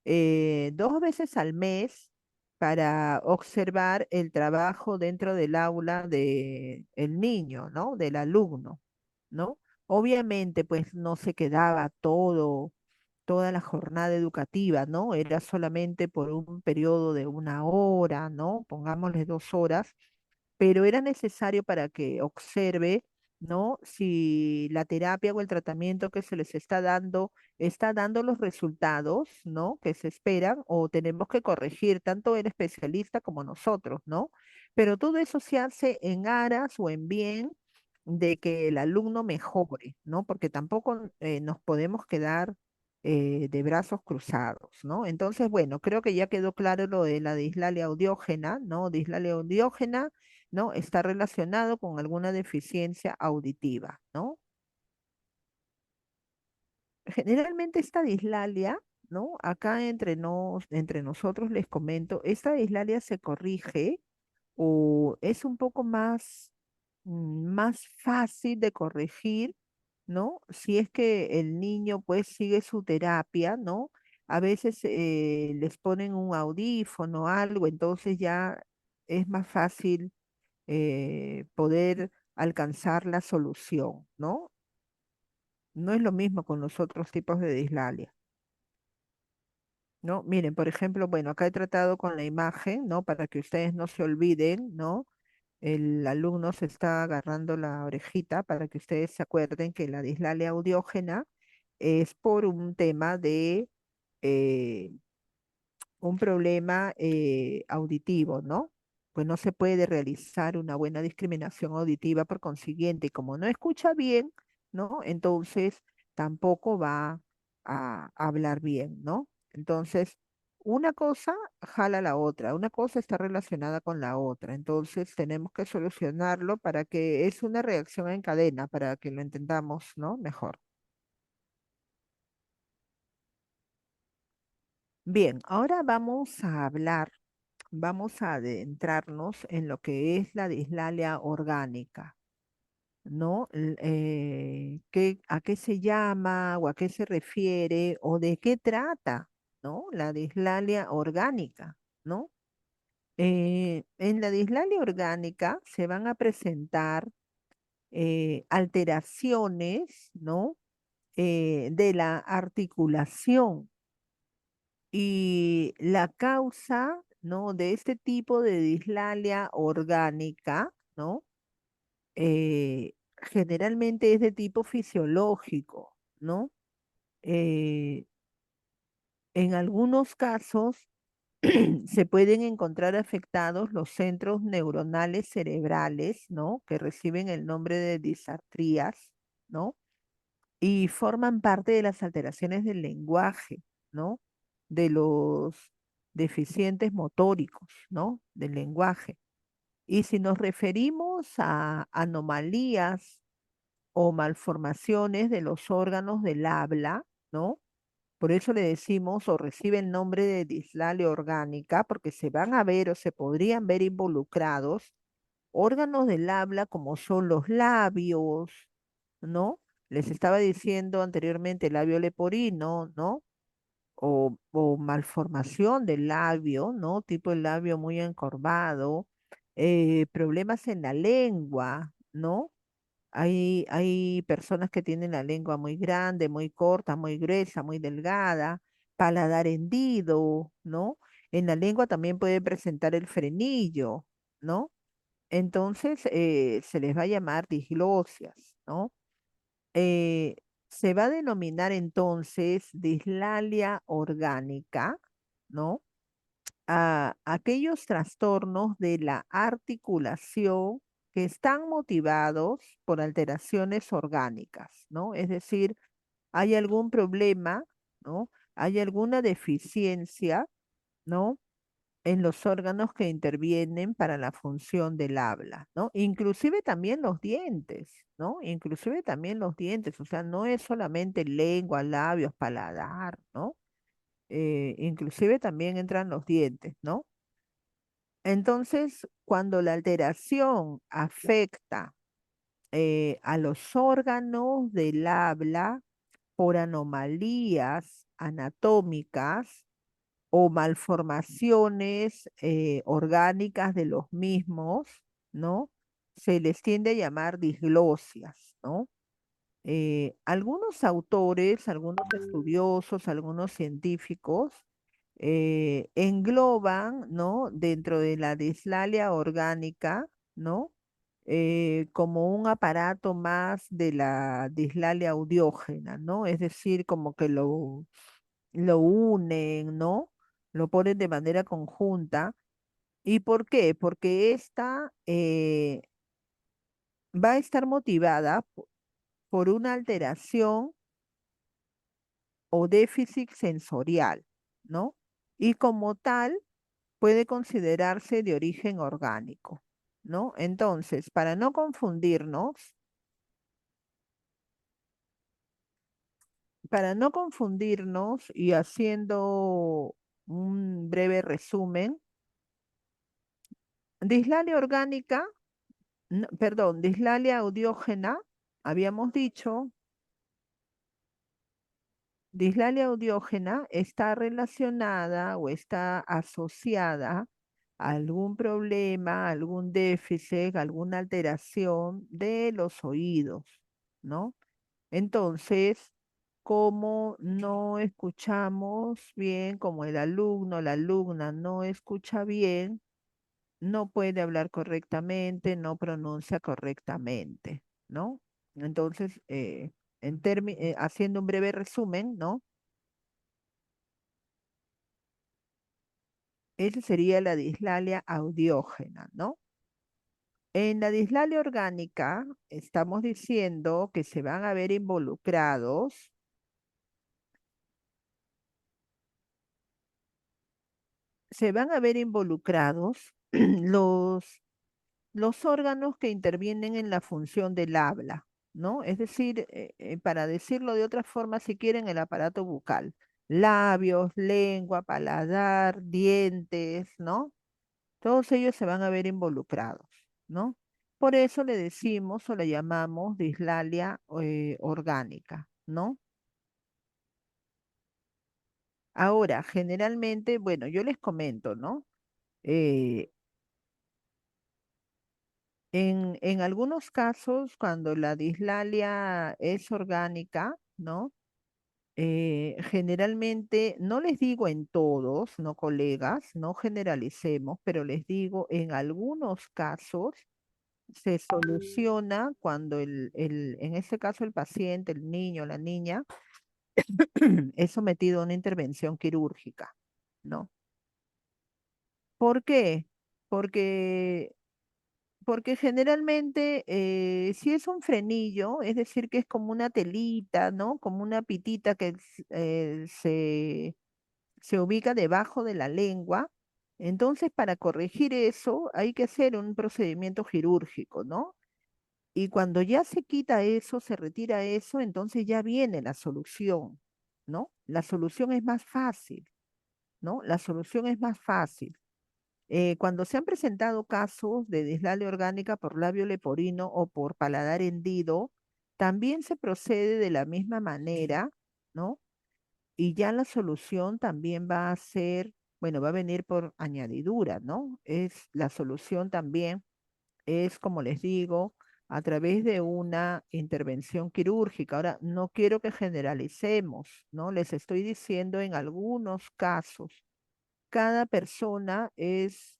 2 veces al mes para observar el trabajo dentro del aula del niño, ¿no? Del alumno, ¿no? Obviamente, pues no se quedaba todo toda la jornada educativa, ¿no? Era solamente por un periodo de 1 hora, ¿no? Pongámosle 2 horas, pero era necesario para que observe, ¿no? Si la terapia o el tratamiento que se les está dando los resultados, ¿no? Que se esperan o tenemos que corregir tanto el especialista como nosotros, ¿no? Pero todo eso se hace en aras o en bien de que el alumno mejore, ¿no? Porque tampoco nos podemos quedar de brazos cruzados, ¿no? Entonces, bueno, creo que ya quedó claro lo de la dislalia audiógena, ¿no? Dislalia audiógena, ¿no? Está relacionado con alguna deficiencia auditiva, ¿no? Generalmente esta dislalia, ¿no? Acá entre nosotros les comento, esta dislalia se corrige o es un poco más fácil de corregir, ¿no? Si es que el niño pues sigue su terapia, ¿no? A veces les ponen un audífono, algo, entonces ya es más fácil poder alcanzar la solución, ¿no? No es lo mismo con los otros tipos de dislalia, ¿no? Miren, por ejemplo, bueno, acá he tratado con la imagen, ¿no? Para que ustedes no se olviden, ¿no? El alumno se está agarrando la orejita para que ustedes se acuerden que la dislalia audiógena es por un tema de eh, un problema auditivo, ¿no? Pues no se puede realizar una buena discriminación auditiva por consiguiente, y como no escucha bien, ¿no? Entonces tampoco va a hablar bien, ¿no? Entonces, una cosa jala la otra, una cosa está relacionada con la otra, entonces tenemos que solucionarlo para que es una reacción en cadena, para que lo entendamos, ¿no? Mejor. Bien, ahora vamos a adentrarnos en lo que es la dislalia orgánica, ¿no? ¿A qué se llama o a qué se refiere o de qué trata, ¿no? La dislalia orgánica, ¿no? En la dislalia orgánica se van a presentar alteraciones, ¿no? De la articulación y la causa, ¿no? De este tipo de dislalia orgánica, ¿no? Generalmente es de tipo fisiológico, ¿no? Eh, en algunos casos se pueden encontrar afectados los centros neuronales cerebrales, ¿no? Que reciben el nombre de disartrías, ¿no? Y forman parte de las alteraciones del lenguaje, ¿no? De los deficientes motóricos, ¿no? Del lenguaje. Y si nos referimos a anomalías o malformaciones de los órganos del habla, ¿no? Por eso le decimos o recibe el nombre de dislalia orgánica, porque se van a ver o se podrían ver involucrados órganos del habla como son los labios, ¿no? Les estaba diciendo anteriormente el labio leporino, ¿no? O malformación del labio, ¿no? Tipo el labio muy encorvado, problemas en la lengua, ¿no? Hay personas que tienen la lengua muy grande, muy corta, muy gruesa, muy delgada, paladar hendido, ¿no? En la lengua también puede presentar el frenillo, ¿no? Entonces se les va a llamar diglosias, ¿no? Eh, Se va a denominar entonces dislalia orgánica, ¿no? A aquellos trastornos de la articulación que están motivados por alteraciones orgánicas, ¿no? Es decir, hay algún problema, ¿no? Hay alguna deficiencia, ¿no? En los órganos que intervienen para la función del habla, ¿no? Inclusive también los dientes, ¿no? Inclusive también los dientes, o sea, no es solamente lengua, labios, paladar, ¿no? Inclusive también entran los dientes, ¿no? Entonces, cuando la alteración afecta a los órganos del habla por anomalías anatómicas o malformaciones orgánicas de los mismos, ¿no? Se les tiende a llamar diglosias, ¿no? Algunos autores, algunos estudiosos, algunos científicos engloban, ¿no? Dentro de la dislalia orgánica, ¿no? Como un aparato más de la dislalia audiógena, ¿no? Es decir, como que lo unen, ¿no? Lo ponen de manera conjunta. ¿Y por qué? Porque esta va a estar motivada por una alteración o déficit sensorial, ¿no? Y como tal, puede considerarse de origen orgánico, ¿no? Entonces, para no confundirnos y haciendo un breve resumen, dislalia orgánica, perdón, dislalia audiógena, habíamos dicho. Dislalia audiógena está relacionada o está asociada a algún problema, algún déficit, alguna alteración de los oídos, ¿no? Entonces, como no escuchamos bien, como el alumno, la alumna no escucha bien, no puede hablar correctamente, no pronuncia correctamente, ¿no? Entonces, haciendo un breve resumen, ¿no? Esa sería la dislalia audiógena, ¿no? En la dislalia orgánica estamos diciendo que se van a ver involucrados los órganos que intervienen en la función del habla, ¿no? Es decir, para decirlo de otra forma, si quieren, el aparato bucal, labios, lengua, paladar, dientes, ¿no? Todos ellos se van a ver involucrados, ¿no? Por eso le decimos o le llamamos dislalia orgánica, ¿no? Ahora, generalmente, bueno, yo les comento, ¿no? Eh, en algunos casos, cuando la dislalia es orgánica, ¿no? Generalmente, no les digo en todos, no colegas, no generalicemos, pero les digo en algunos casos se soluciona cuando en este caso el paciente, el niño, la niña, es sometido a una intervención quirúrgica, ¿no? ¿Por qué? Porque, porque generalmente si es un frenillo, es decir, que es como una telita, ¿no? Como una pitita que se ubica debajo de la lengua. Entonces, para corregir eso, hay que hacer un procedimiento quirúrgico, ¿no? Y cuando ya se quita eso, se retira eso, entonces ya viene la solución, ¿no? La solución es más fácil, ¿no? La solución es más fácil. Cuando se han presentado casos de dislalia orgánica por labio leporino o por paladar hendido, también se procede de la misma manera, ¿no? Y ya la solución también va a ser, bueno, va a venir por añadidura, ¿no? Es la solución también es, como les digo, a través de una intervención quirúrgica. Ahora, no quiero que generalicemos, ¿no? Les estoy diciendo en algunos casos, cada persona es,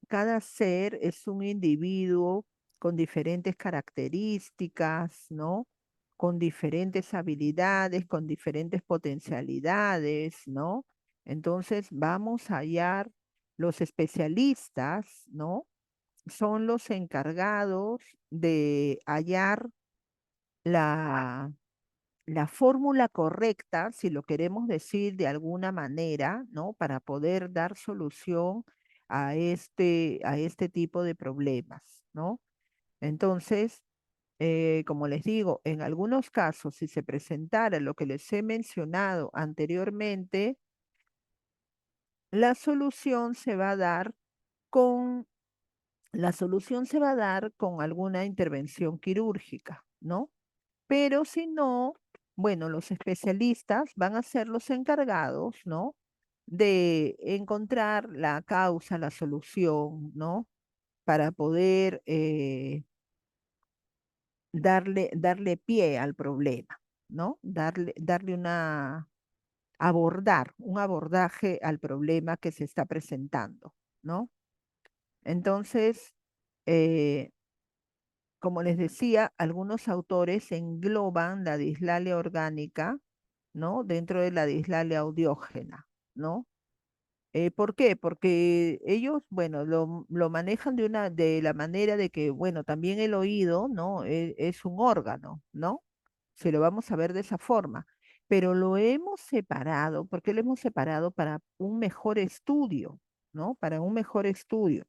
cada ser es un individuo con diferentes características, ¿no? Con diferentes habilidades, con diferentes potencialidades, ¿no? Entonces, vamos a hallar los especialistas, ¿no? Son los encargados de hallar la, la fórmula correcta, si lo queremos decir de alguna manera, ¿no? Para poder dar solución a este tipo de problemas, ¿no? Entonces, como les digo, en algunos casos, si se presentara lo que les he mencionado anteriormente, la solución se va a dar con la solución se va a dar con alguna intervención quirúrgica, ¿no? Pero si no, bueno, los especialistas van a ser los encargados, ¿no? De encontrar la causa, la solución, ¿no? Para poder darle pie al problema, ¿no? Darle abordar, un abordaje al problema que se está presentando, ¿no? Entonces, eh, como les decía, algunos autores engloban la dislalia orgánica, ¿no? Dentro de la dislalia audiógena, ¿no? ¿Por qué? Porque ellos, bueno, lo manejan de la manera de que, bueno, también el oído, ¿no? Es un órgano, ¿no? Si lo vamos a ver de esa forma. Pero lo hemos separado, ¿por qué lo hemos separado? Para un mejor estudio, ¿no? Para un mejor estudio.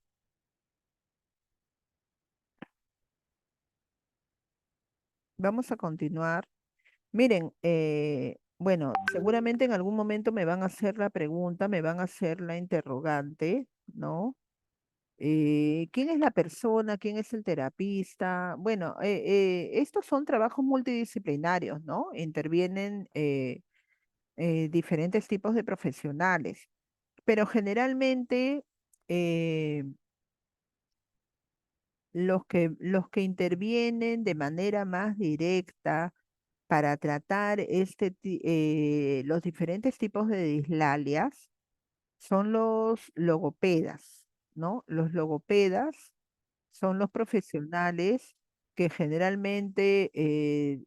Vamos a continuar. Miren, bueno, seguramente en algún momento me van a hacer la pregunta, me van a hacer la interrogante, ¿no? ¿Quién es la persona? ¿Quién es el terapista? Bueno, estos son trabajos multidisciplinarios, ¿no? Intervienen diferentes tipos de profesionales, pero generalmente eh, los que intervienen de manera más directa para tratar los diferentes tipos de dislalias son los logopedas, ¿no? Los logopedas son los profesionales que generalmente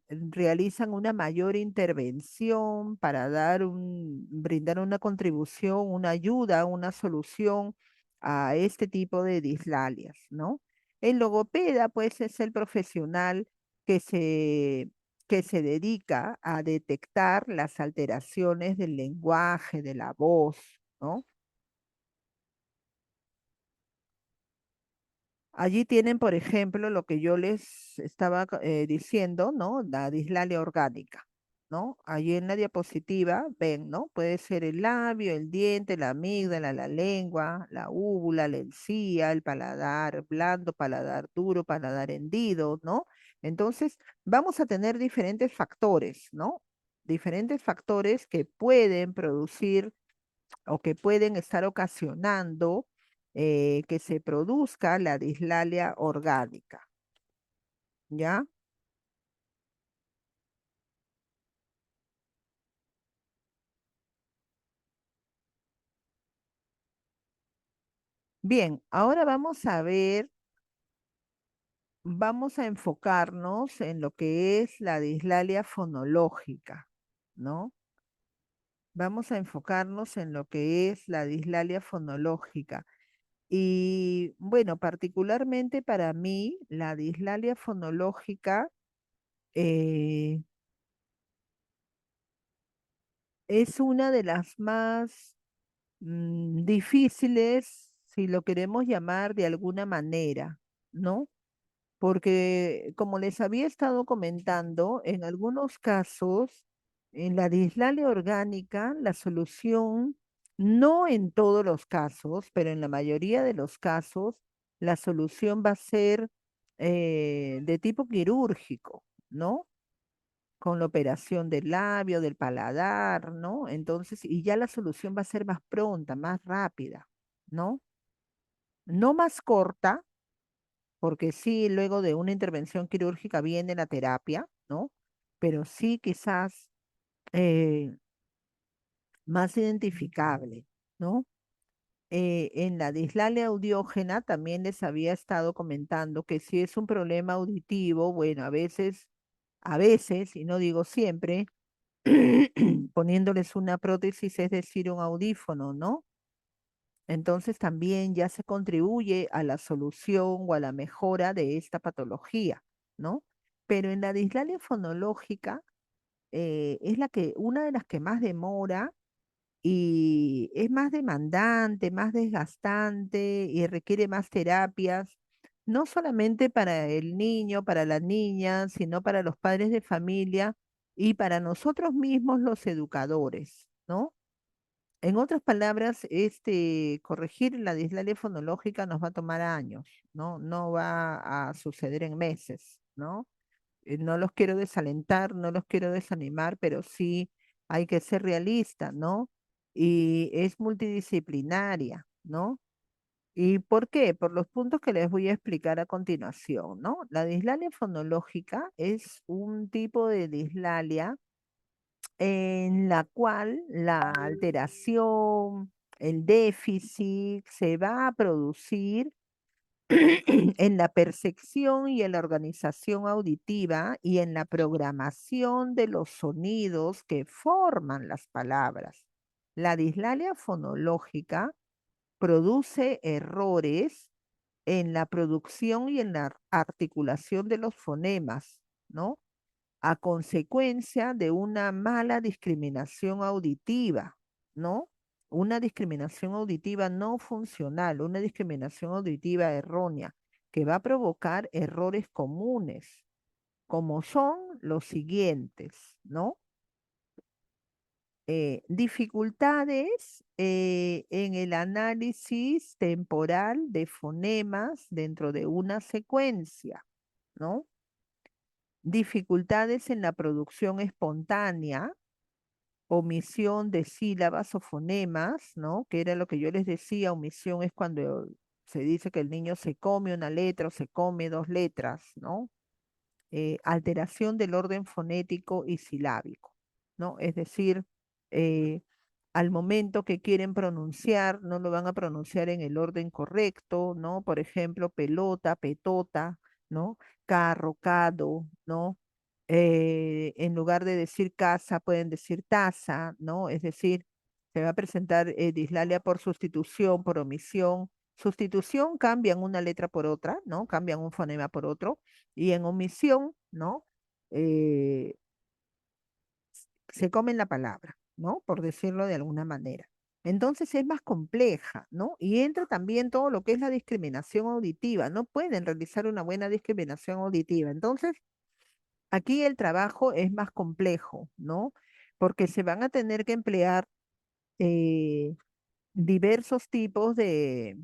realizan una mayor intervención para brindar una contribución, una ayuda, una solución a este tipo de dislalias, ¿no? El logopeda, pues, es el profesional que se, que se dedica a detectar las alteraciones del lenguaje, de la voz, ¿no? Allí tienen, por ejemplo, lo que yo les estaba diciendo, ¿no? La dislalia orgánica, ¿no? Allí en la diapositiva ven, ¿no? Puede ser el labio, el diente, la amígdala, la lengua, la úvula, la encía, el paladar blando, paladar duro, paladar hendido, ¿no? Entonces, vamos a tener diferentes factores, ¿no? Diferentes factores que pueden producir o que pueden estar ocasionando que se produzca la dislalia orgánica, ¿ya? Bien, ahora vamos a enfocarnos en lo que es la dislalia fonológica, ¿no? Vamos a enfocarnos en lo que es la dislalia fonológica. Y bueno, particularmente para mí, la dislalia fonológica eh, es una de las más difíciles, si lo queremos llamar de alguna manera, ¿no? Porque como les había estado comentando, en algunos casos, en la dislalia orgánica, la solución, no en todos los casos, pero en la mayoría de los casos, la solución va a ser de tipo quirúrgico, ¿no? Con la operación del labio, del paladar, ¿no? Entonces, y ya la solución va a ser más pronta, más rápida, ¿no? No más corta, porque sí, luego de una intervención quirúrgica viene la terapia, ¿no? Pero sí quizás eh, más identificable, ¿no? En la dislalia audiógena también les había estado comentando que si es un problema auditivo, bueno, a veces, y no digo siempre, poniéndoles una prótesis, es decir, un audífono, ¿no? Entonces también ya se contribuye a la solución o a la mejora de esta patología, ¿no? Pero en la dislalia fonológica es una de las que más demora y es más demandante, más desgastante y requiere más terapias, no solamente para el niño, para la niña, sino para los padres de familia y para nosotros mismos los educadores, ¿no? En otras palabras, corregir la dislalia fonológica nos va a tomar años, ¿no? No va a suceder en meses, ¿no? No los quiero desalentar, no los quiero desanimar, pero sí hay que ser realista, ¿no? Y es multidisciplinaria, ¿no? ¿Y por qué? Por los puntos que les voy a explicar a continuación, ¿no? La dislalia fonológica es un tipo de dislalia en la cual la alteración, el déficit se va a producir en la percepción y en la organización auditiva y en la programación de los sonidos que forman las palabras. La dislalia fonológica produce errores en la producción y en la articulación de los fonemas, ¿no? A consecuencia de una mala discriminación auditiva, ¿no? Una discriminación auditiva no funcional, una discriminación auditiva errónea, que va a provocar errores comunes, como son los siguientes, ¿no? Dificultades en el análisis temporal de fonemas dentro de una secuencia, ¿no? Dificultades en la producción espontánea, omisión de sílabas o fonemas, ¿no? Que era lo que yo les decía, omisión es cuando se dice que el niño se come una letra o se come dos letras, ¿no? Alteración del orden fonético y silábico, ¿no? Es decir, eh, al momento que quieren pronunciar, no lo van a pronunciar en el orden correcto, ¿no? Por ejemplo, pelota, petota, ¿no? Carro, cado, ¿no? En lugar de decir casa, pueden decir taza, ¿no? Es decir, se va a presentar dislalia por sustitución, por omisión. Sustitución cambian una letra por otra, ¿no? Cambian un fonema por otro. Y en omisión, ¿no? Eh, se comen la palabra, ¿no? Por decirlo de alguna manera. Entonces es más compleja, ¿no? Y entra también todo lo que es la discriminación auditiva. No pueden realizar una buena discriminación auditiva. Entonces, aquí el trabajo es más complejo, ¿no? Porque se van a tener que emplear eh, diversos tipos de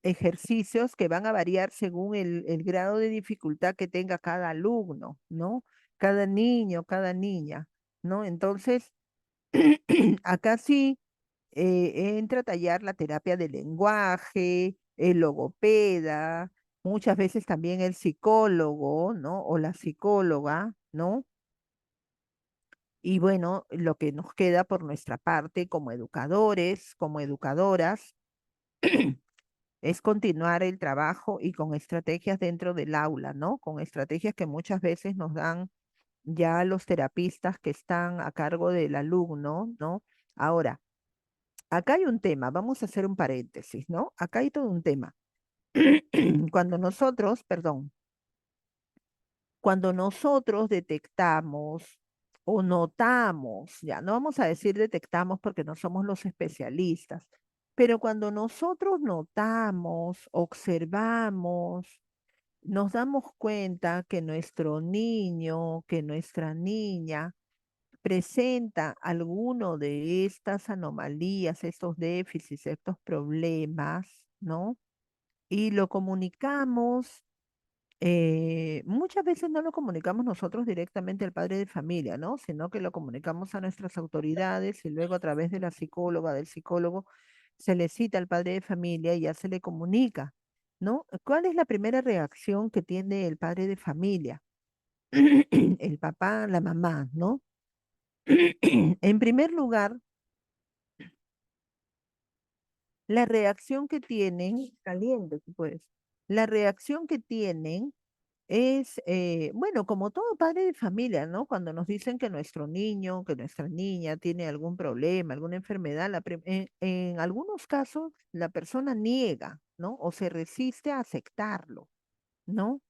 ejercicios que van a variar según el grado de dificultad que tenga cada alumno, ¿no? Cada niño, cada niña, ¿no? Entonces, acá sí entra a tallar la terapia del lenguaje, el logopeda, muchas veces también el psicólogo, ¿no? O la psicóloga, ¿no? Y bueno, lo que nos queda por nuestra parte como educadores, como educadoras, es continuar el trabajo y con estrategias dentro del aula, ¿no? Con estrategias que muchas veces nos dan ya los terapistas que están a cargo del alumno, ¿no? Ahora, acá hay un tema, vamos a hacer un paréntesis, ¿no? Acá hay todo un tema. Cuando nosotros, perdón, cuando nosotros detectamos o notamos, ya no vamos a decir detectamos porque no somos los especialistas, pero cuando nosotros notamos, observamos, nos damos cuenta que nuestro niño, que nuestra niña presenta alguno de estas anomalías, estos déficits, estos problemas, ¿no? Y lo comunicamos, muchas veces no lo comunicamos nosotros directamente al padre de familia, ¿no? Sino que lo comunicamos a nuestras autoridades y luego a través de la psicóloga, del psicólogo, se le cita al padre de familia y ya se le comunica, ¿no? ¿Cuál es la primera reacción que tiene el padre de familia? El papá, la mamá, ¿no? En primer lugar, la reacción que tienen, caliente, pues, la reacción que tienen es, bueno, como todo padre de familia, ¿no? Cuando nos dicen que nuestro niño, que nuestra niña tiene algún problema, alguna enfermedad, en algunos casos la persona niega, ¿no? O se resiste a aceptarlo, ¿no?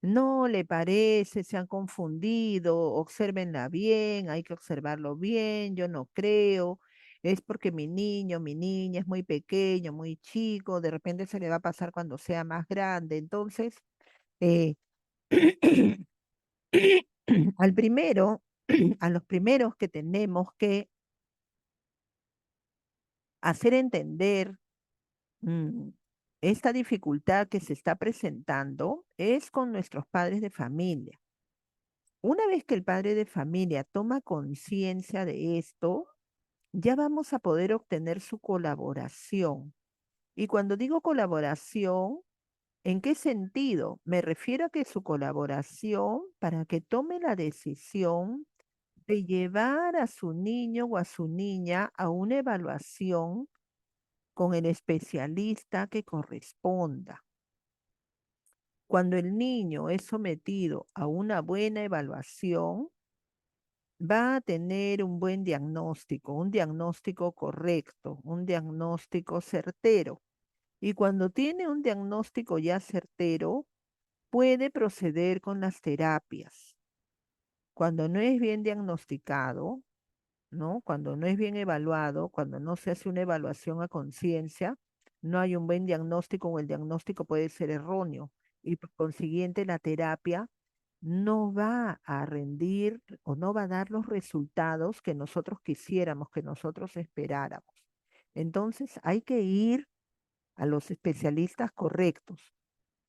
No le parece, se han confundido, obsérvenla bien, hay que observarlo bien, yo no creo, es porque mi niño, mi niña es muy pequeño, muy chico, de repente se le va a pasar cuando sea más grande. Entonces, eh, al primero, a los primeros que tenemos que hacer entender mm, esta dificultad que se está presentando es con nuestros padres de familia. Una vez que el padre de familia toma conciencia de esto, ya vamos a poder obtener su colaboración. Y cuando digo colaboración, ¿en qué sentido? Me refiero a que su colaboración para que tome la decisión de llevar a su niño o a su niña a una evaluación con el especialista que corresponda. Cuando el niño es sometido a una buena evaluación, va a tener un diagnóstico correcto, un diagnóstico certero. Y cuando tiene un diagnóstico ya certero, puede proceder con las terapias. Cuando no es bien diagnosticado, ¿no? Cuando no es bien evaluado, cuando no se hace una evaluación a conciencia, no hay un buen diagnóstico o el diagnóstico puede ser erróneo y por consiguiente la terapia no va a rendir o no va a dar los resultados que nosotros quisiéramos, que nosotros esperáramos. Entonces hay que ir a los especialistas correctos.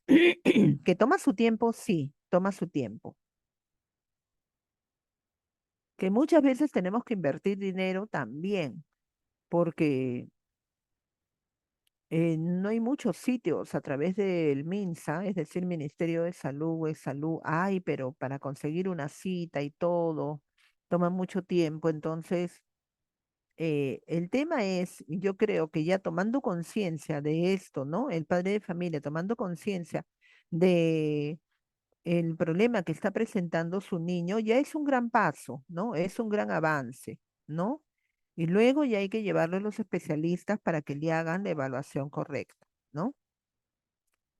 Que toma su tiempo, sí, toma su tiempo. Que muchas veces tenemos que invertir dinero también, porque no hay muchos sitios a través del MINSA, es decir, Ministerio de Salud, hay, pero para conseguir una cita y todo, toma mucho tiempo. Entonces, el tema es, yo creo que ya tomando conciencia de esto, ¿no? El padre de familia tomando conciencia de el problema que está presentando su niño, ya es un gran paso, ¿no? Es un gran avance, ¿no? Y luego ya hay que llevarlo a los especialistas para que le hagan la evaluación correcta, ¿no?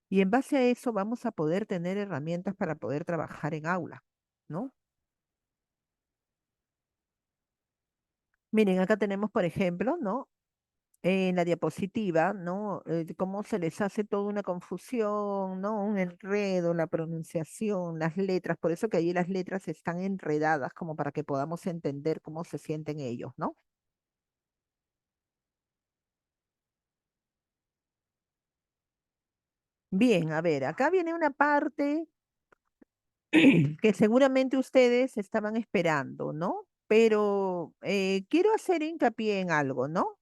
Y en base a eso vamos a poder tener herramientas para poder trabajar en aula, ¿no? Miren, acá tenemos, por ejemplo, ¿no? En la diapositiva, ¿no? Cómo se les hace toda una confusión, ¿no? Un enredo, la pronunciación, las letras, por eso que allí las letras están enredadas, como para que podamos entender cómo se sienten ellos, ¿no? Bien, a ver, acá viene una parte que seguramente ustedes estaban esperando, ¿no? Pero quiero hacer hincapié en algo, ¿no?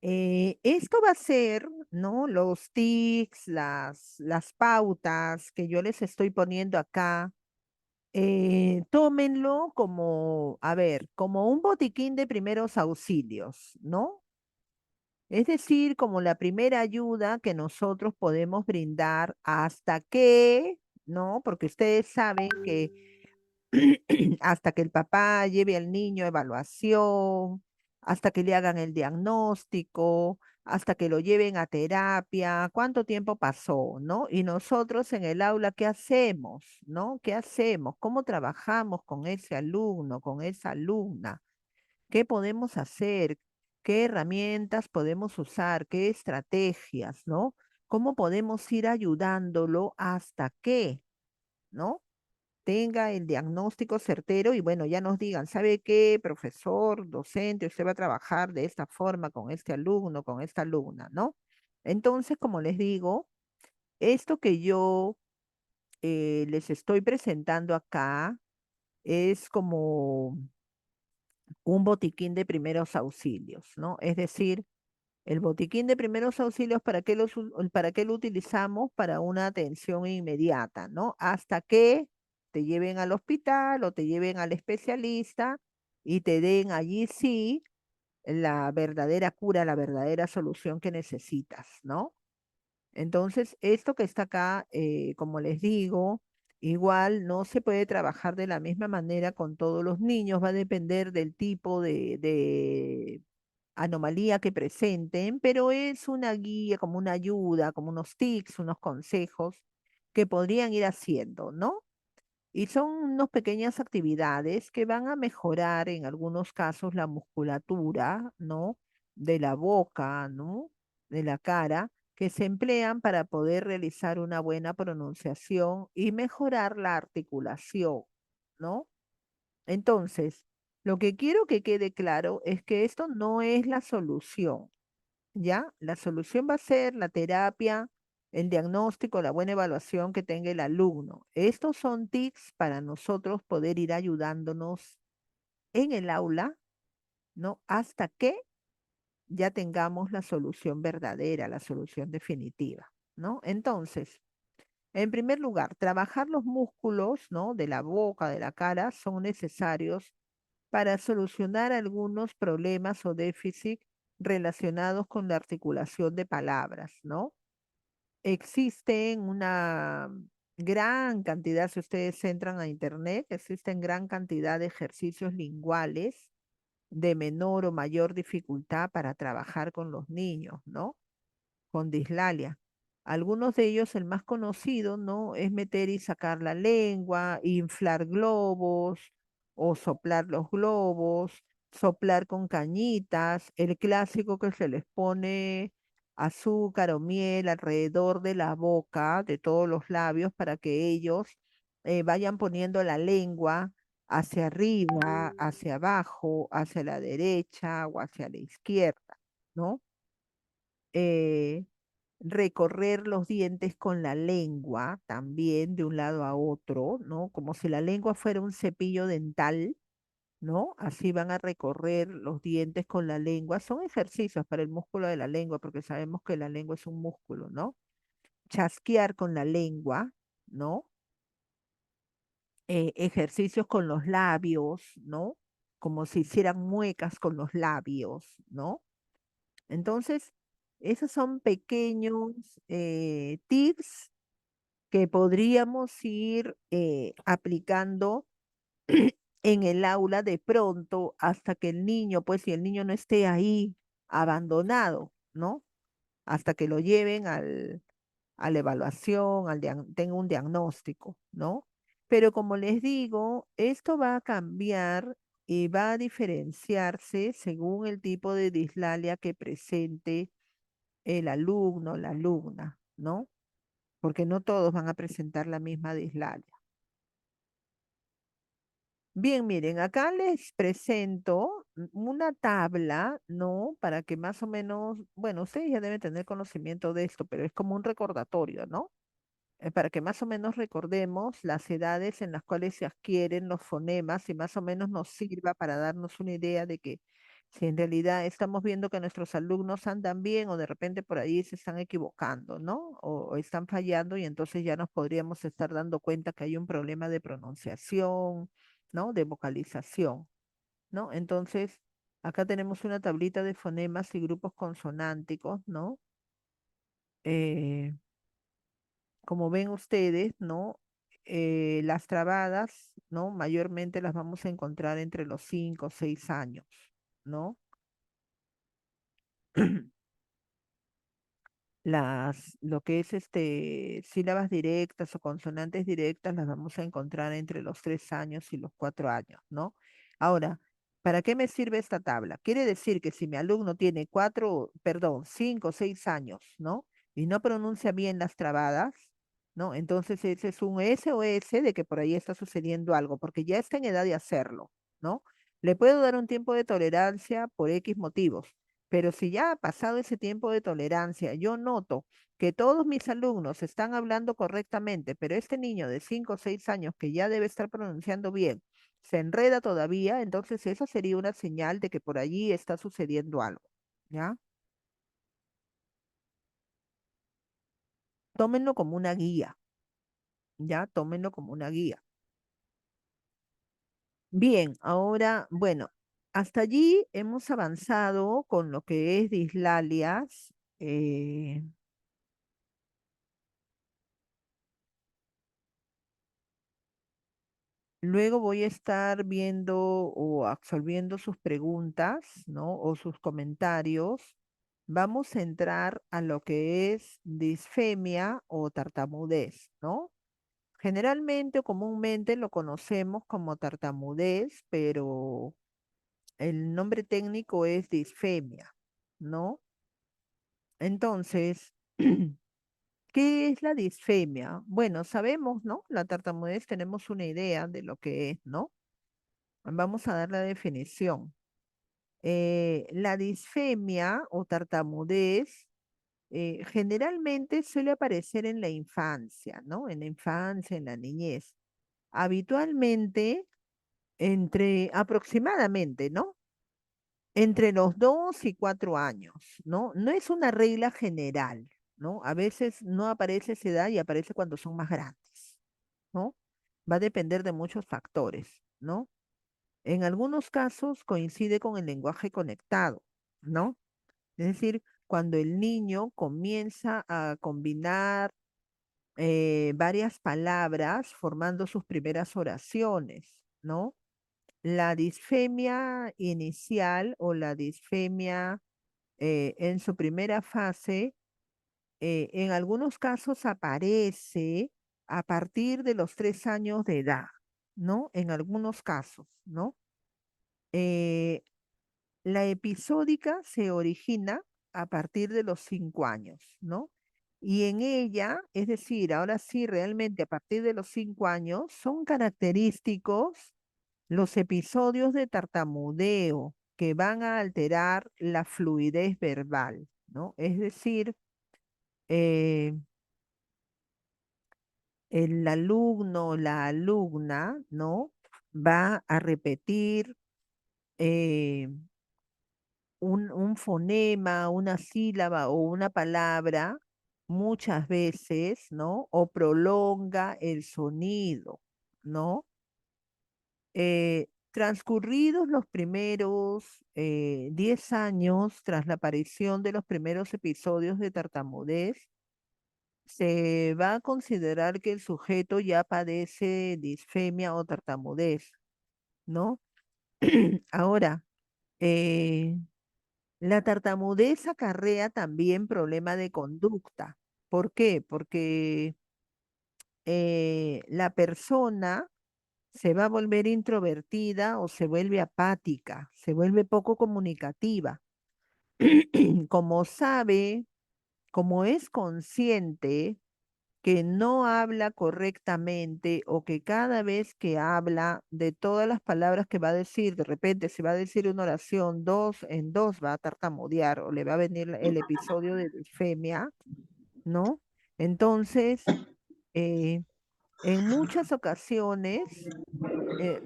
Esto va a ser, ¿no? Los tics, las pautas que yo les estoy poniendo acá, tómenlo como, a ver, como un botiquín de primeros auxilios, ¿no? Es decir, como la primera ayuda que nosotros podemos brindar hasta que, ¿no? Porque ustedes saben que hasta que el papá lleve al niño a evaluación, hasta que le hagan el diagnóstico, hasta que lo lleven a terapia, cuánto tiempo pasó, ¿no? Y nosotros en el aula, ¿qué hacemos, ¿no? ¿Qué hacemos? ¿Cómo trabajamos con ese alumno, con esa alumna? ¿Qué podemos hacer? ¿Qué herramientas podemos usar? ¿Qué estrategias, ¿no? ¿Cómo podemos ir ayudándolo hasta que, ¿no? Tenga el diagnóstico certero y bueno, ya nos digan, ¿sabe qué, profesor, docente, usted va a trabajar de esta forma con este alumno, con esta alumna, ¿no? Entonces, como les digo, esto que yo les estoy presentando acá es como un botiquín de primeros auxilios, ¿no? Es decir, el botiquín de primeros auxilios, ¿para qué lo utilizamos? Para una atención inmediata, ¿no? Hasta que te lleven al hospital o te lleven al especialista y te den allí sí la verdadera cura, la verdadera solución que necesitas, ¿no? Entonces, esto que está acá, como les digo, igual no se puede trabajar de la misma manera con todos los niños, va a depender del tipo de anomalía que presenten, pero es una guía, como una ayuda, como unos tips, unos consejos que podrían ir haciendo, ¿no? Y son unas pequeñas actividades que van a mejorar en algunos casos la musculatura, ¿no? De la boca, ¿no? De la cara, que se emplean para poder realizar una buena pronunciación y mejorar la articulación, ¿no? Entonces, lo que quiero que quede claro es que esto no es la solución, ¿ya? La solución va a ser la terapia, el diagnóstico, la buena evaluación que tenga el alumno. Estos son tips para nosotros poder ir ayudándonos en el aula, ¿no? Hasta que ya tengamos la solución verdadera, la solución definitiva, ¿no? Entonces, en primer lugar, trabajar los músculos, ¿no? De la boca, de la cara, son necesarios para solucionar algunos problemas o déficits relacionados con la articulación de palabras, ¿no? Existen una gran cantidad, si ustedes entran a internet, existen gran cantidad de ejercicios linguales de menor o mayor dificultad para trabajar con los niños, ¿no? Con dislalia. Algunos de ellos, el más conocido, ¿no? Es meter y sacar la lengua, inflar globos o soplar los globos, soplar con cañitas, el clásico que se les pone azúcar o miel alrededor de la boca, de todos los labios, para que ellos vayan poniendo la lengua hacia arriba, hacia abajo, hacia la derecha o hacia la izquierda, ¿no? Eh, recorrer los dientes con la lengua también de un lado a otro, ¿no? Como si la lengua fuera un cepillo dental, ¿no? Así van a recorrer los dientes con la lengua. Son ejercicios para el músculo de la lengua, porque sabemos que la lengua es un músculo, ¿no? Chasquear con la lengua, ¿no? Ejercicios con los labios, ¿no? Como si hicieran muecas con los labios, ¿no? Entonces, esos son pequeños tips que podríamos ir aplicando en el aula de pronto hasta que el niño, pues si el niño no esté ahí abandonado, ¿no? Hasta que lo lleven a la evaluación, tenga un diagnóstico, ¿no? Pero como les digo, esto va a cambiar y va a diferenciarse según el tipo de dislalia que presente el alumno, la alumna, ¿no? Porque no todos van a presentar la misma dislalia. Bien, miren, acá les presento una tabla, ¿no? Para que más o menos, bueno, ustedes ya deben tener conocimiento de esto, pero es como un recordatorio, ¿no? Para que más o menos recordemos las edades en las cuales se adquieren los fonemas y más o menos nos sirva para darnos una idea de que si en realidad estamos viendo que nuestros alumnos andan bien o de repente por ahí se están equivocando, ¿no? O están fallando y entonces ya nos podríamos estar dando cuenta que hay un problema de pronunciación, ¿no? De vocalización, ¿no? Entonces, acá tenemos una tablita de fonemas y grupos consonánticos, ¿no? Eh, como ven ustedes, ¿no? Las trabadas, ¿no? Mayormente las vamos a encontrar entre los 5 o 6 años, ¿no? Lo que es sílabas directas o consonantes directas las vamos a encontrar entre los 3 años y los 4 años, ¿no? Ahora, ¿para qué me sirve esta tabla? Quiere decir que si mi alumno tiene 5 o 6 años, ¿no? Y no pronuncia bien las trabadas, ¿no? Entonces ese es un SOS de que por ahí está sucediendo algo, porque ya está en edad de hacerlo, ¿no? Le puedo dar un tiempo de tolerancia por X motivos, pero si ya ha pasado ese tiempo de tolerancia, yo noto que todos mis alumnos están hablando correctamente, pero este niño de 5 o 6 años que ya debe estar pronunciando bien, se enreda todavía, entonces esa sería una señal de que por allí está sucediendo algo, ¿ya? Tómenlo como una guía, ¿ya? Tómenlo como una guía. Bien, ahora, bueno, hasta allí hemos avanzado con lo que es dislalias. Luego voy a estar viendo o absolviendo sus preguntas, ¿no? O sus comentarios. Vamos a entrar a lo que es disfemia o tartamudez, ¿no? Generalmente o comúnmente lo conocemos como tartamudez, pero el nombre técnico es disfemia, ¿no? Entonces, ¿qué es la disfemia? Bueno, sabemos, ¿no? La tartamudez tenemos una idea de lo que es, ¿no? Vamos a dar la definición. La disfemia o tartamudez generalmente suele aparecer en la infancia, ¿no? En la infancia, en la niñez. Habitualmente entre aproximadamente, ¿no? entre los 2 y 4 años, ¿no? No es una regla general, ¿no? A veces no aparece esa edad y aparece cuando son más grandes, ¿no? Va a depender de muchos factores, ¿no? En algunos casos coincide con el lenguaje conectado, ¿no? Es decir, cuando el niño comienza a combinar varias palabras formando sus primeras oraciones, ¿no? La disfemia inicial o la disfemia en su primera fase, en algunos casos aparece a partir de los 3 años de edad, ¿no? En algunos casos, ¿no? Eh, la episódica se origina a partir de los 5 años, ¿no? Y en ella, es decir, ahora sí, realmente a partir de los 5 años, son característicos los episodios de tartamudeo que van a alterar la fluidez verbal, ¿no? Es decir, eh, el alumno, la alumna, ¿no? Va a repetir eh, un fonema, una sílaba o una palabra muchas veces, ¿no? O prolonga el sonido, ¿no? Transcurridos los primeros 10 años tras la aparición de los primeros episodios de tartamudez, se va a considerar que el sujeto ya padece disfemia o tartamudez, ¿no? Ahora, eh, la tartamudez acarrea también problema de conducta. ¿Por qué? Porque la persona se va a volver introvertida o se vuelve apática, se vuelve poco comunicativa. Como sabe, como es consciente que no habla correctamente o que cada vez que habla de todas las palabras que va a decir, de repente si va a decir una oración, dos en dos va a tartamudear o le va a venir el episodio de disfemia, ¿no? Entonces, eh, en muchas ocasiones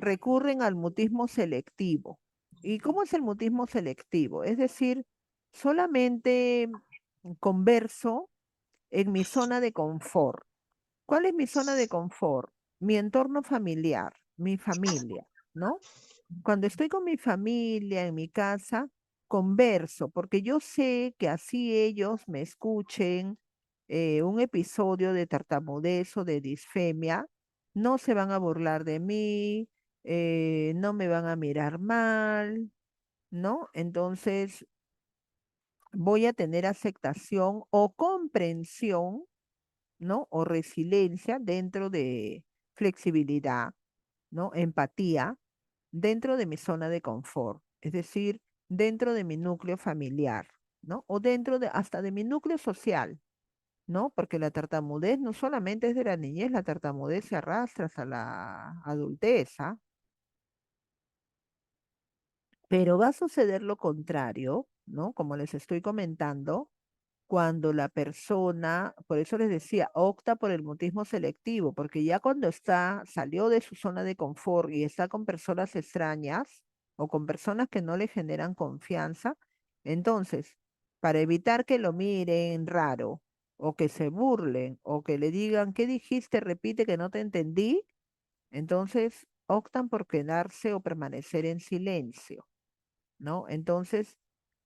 recurren al mutismo selectivo. ¿Y cómo es el mutismo selectivo? Es decir, solamente converso en mi zona de confort. ¿Cuál es mi zona de confort? Mi entorno familiar, mi familia, ¿no? Cuando estoy con mi familia en mi casa, converso, porque yo sé que así ellos me escuchen un episodio de tartamudez o de disfemia, no se van a burlar de mí, no me van a mirar mal, ¿no? Entonces voy a tener aceptación o comprensión, ¿no? O resiliencia dentro de flexibilidad, ¿no? Empatía dentro de mi zona de confort, es decir, dentro de mi núcleo familiar, ¿no? O dentro de hasta de mi núcleo social, ¿no? Porque la tartamudez no solamente es de la niñez, la tartamudez se arrastra hasta la adultez, ¿ah? Pero va a suceder lo contrario, ¿no? Como les estoy comentando, cuando la persona, por eso les decía, opta por el mutismo selectivo, porque ya cuando salió de su zona de confort y está con personas extrañas o con personas que no le generan confianza, entonces, para evitar que lo miren raro o que se burlen o que le digan, ¿qué dijiste? Repite que no te entendí, entonces optan por quedarse o permanecer en silencio, ¿no? Entonces,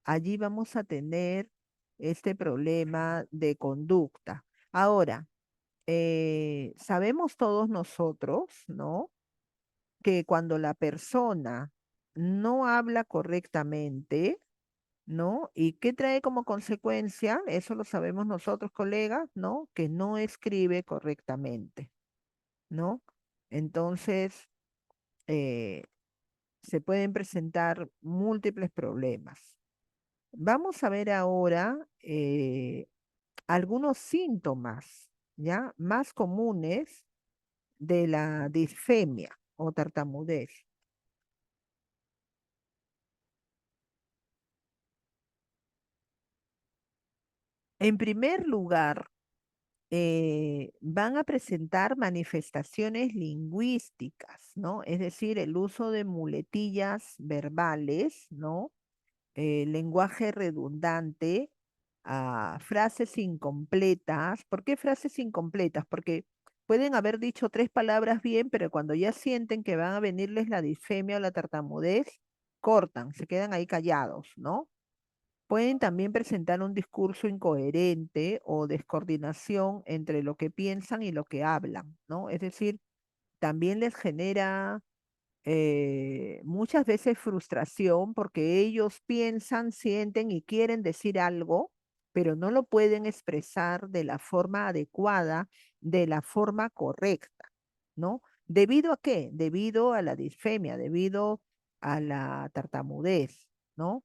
allí vamos a tener este problema de conducta. Ahora, sabemos todos nosotros, ¿no? Que cuando la persona no habla correctamente, ¿no? ¿Y qué trae como consecuencia? Eso lo sabemos nosotros, colegas, ¿no? Que no escribe correctamente, ¿no? Entonces, eh, se pueden presentar múltiples problemas. Vamos a ver ahora algunos síntomas, ¿ya? Más comunes de la disfemia o tartamudez. En primer lugar, van a presentar manifestaciones lingüísticas, ¿no? Es decir, el uso de muletillas verbales, ¿no? lenguaje redundante, frases incompletas. ¿Por qué frases incompletas? Porque pueden haber dicho tres palabras bien, pero cuando ya sienten que van a venirles la disfemia o la tartamudez, cortan, se quedan ahí callados, ¿no? Pueden también presentar un discurso incoherente o descoordinación entre lo que piensan y lo que hablan, ¿no? Es decir, también les genera muchas veces frustración porque ellos piensan, sienten y quieren decir algo, pero no lo pueden expresar de la forma adecuada, de la forma correcta, ¿no? ¿Debido a qué? Debido a la disfemia, debido a la tartamudez, ¿no?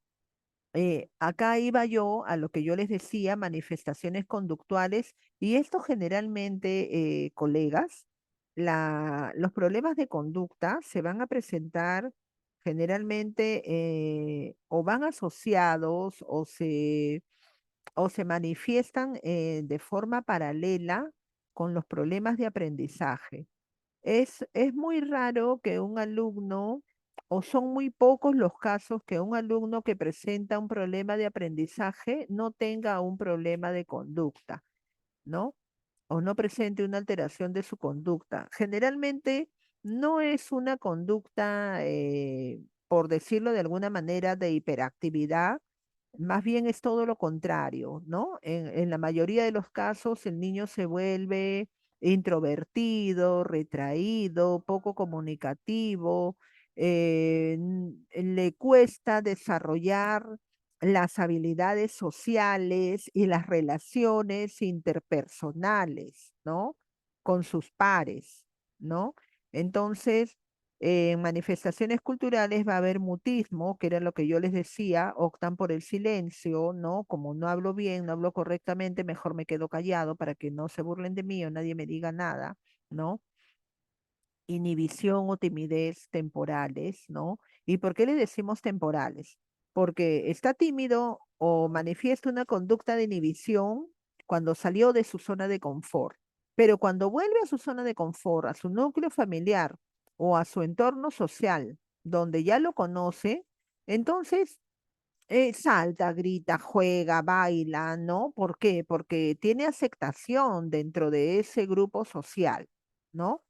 Acá iba yo a lo que yo les decía, manifestaciones conductuales, y esto generalmente, colegas, los problemas de conducta se van a presentar generalmente o van asociados o se manifiestan de forma paralela con los problemas de aprendizaje. Es muy raro que un alumno, o son muy pocos los casos que un alumno que presenta un problema de aprendizaje no tenga un problema de conducta, ¿no? O no presente una alteración de su conducta. Generalmente no es una conducta, por decirlo de alguna manera, de hiperactividad, más bien es todo lo contrario, ¿no? En la mayoría de los casos el niño se vuelve introvertido, retraído, poco comunicativo, le cuesta desarrollar las habilidades sociales y las relaciones interpersonales, ¿no? Con sus pares, ¿no? Entonces, en manifestaciones culturales va a haber mutismo, que era lo que yo les decía, optan por el silencio, ¿no? Como no hablo bien, no hablo correctamente, mejor me quedo callado para que no se burlen de mí o nadie me diga nada, ¿no? Inhibición o timidez temporales, ¿no? ¿Y por qué le decimos temporales? Porque está tímido o manifiesta una conducta de inhibición cuando salió de su zona de confort, pero cuando vuelve a su zona de confort, a su núcleo familiar o a su entorno social, donde ya lo conoce, entonces salta, grita, juega, baila, ¿no? ¿Por qué? Porque tiene aceptación dentro de ese grupo social, ¿no?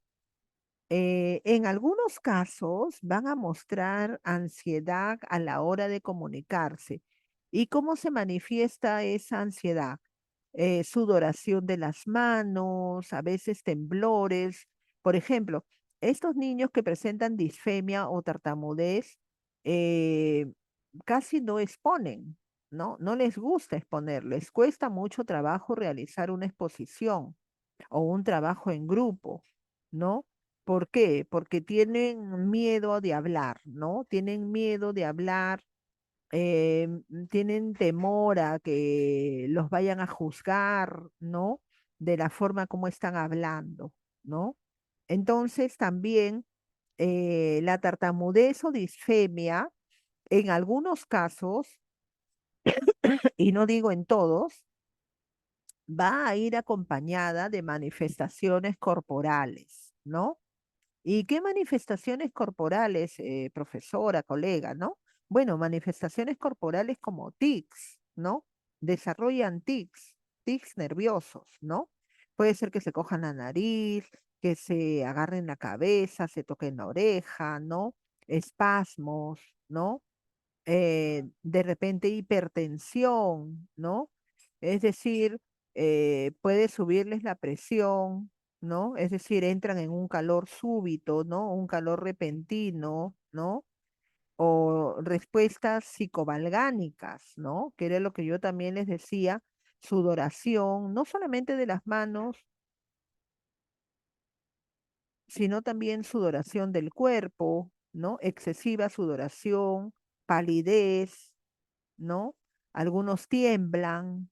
En algunos casos van a mostrar ansiedad a la hora de comunicarse. ¿Y cómo se manifiesta esa ansiedad? Sudoración de las manos, a veces temblores. Por ejemplo, estos niños que presentan disfemia o tartamudez eh, casi no exponen, ¿no? No les gusta exponer, les cuesta mucho trabajo realizar una exposición o un trabajo en grupo, ¿no? ¿Por qué? Porque tienen miedo de hablar, ¿no? Tienen miedo de hablar, tienen temor a que los vayan a juzgar, ¿no? De la forma como están hablando, ¿no? Entonces también la tartamudez o disfemia, en algunos casos, y no digo en todos, va a ir acompañada de manifestaciones corporales, ¿no? ¿Y qué manifestaciones corporales, profesora, colega, no? Bueno, manifestaciones corporales como tics, ¿no? Desarrollan tics, tics nerviosos, ¿no? Puede ser que se cojan la nariz, que se agarren la cabeza, se toquen la oreja, ¿no? Espasmos, ¿no? De repente hipertensión, ¿no? Es decir, puede subirles la presión, ¿no? Es decir, entran en un calor súbito, ¿no? Un calor repentino, ¿no? O respuestas psicovalgánicas, ¿no? Que era lo que yo también les decía, sudoración, no solamente de las manos, sino también sudoración del cuerpo, ¿no? Excesiva sudoración, palidez, ¿no? Algunos tiemblan,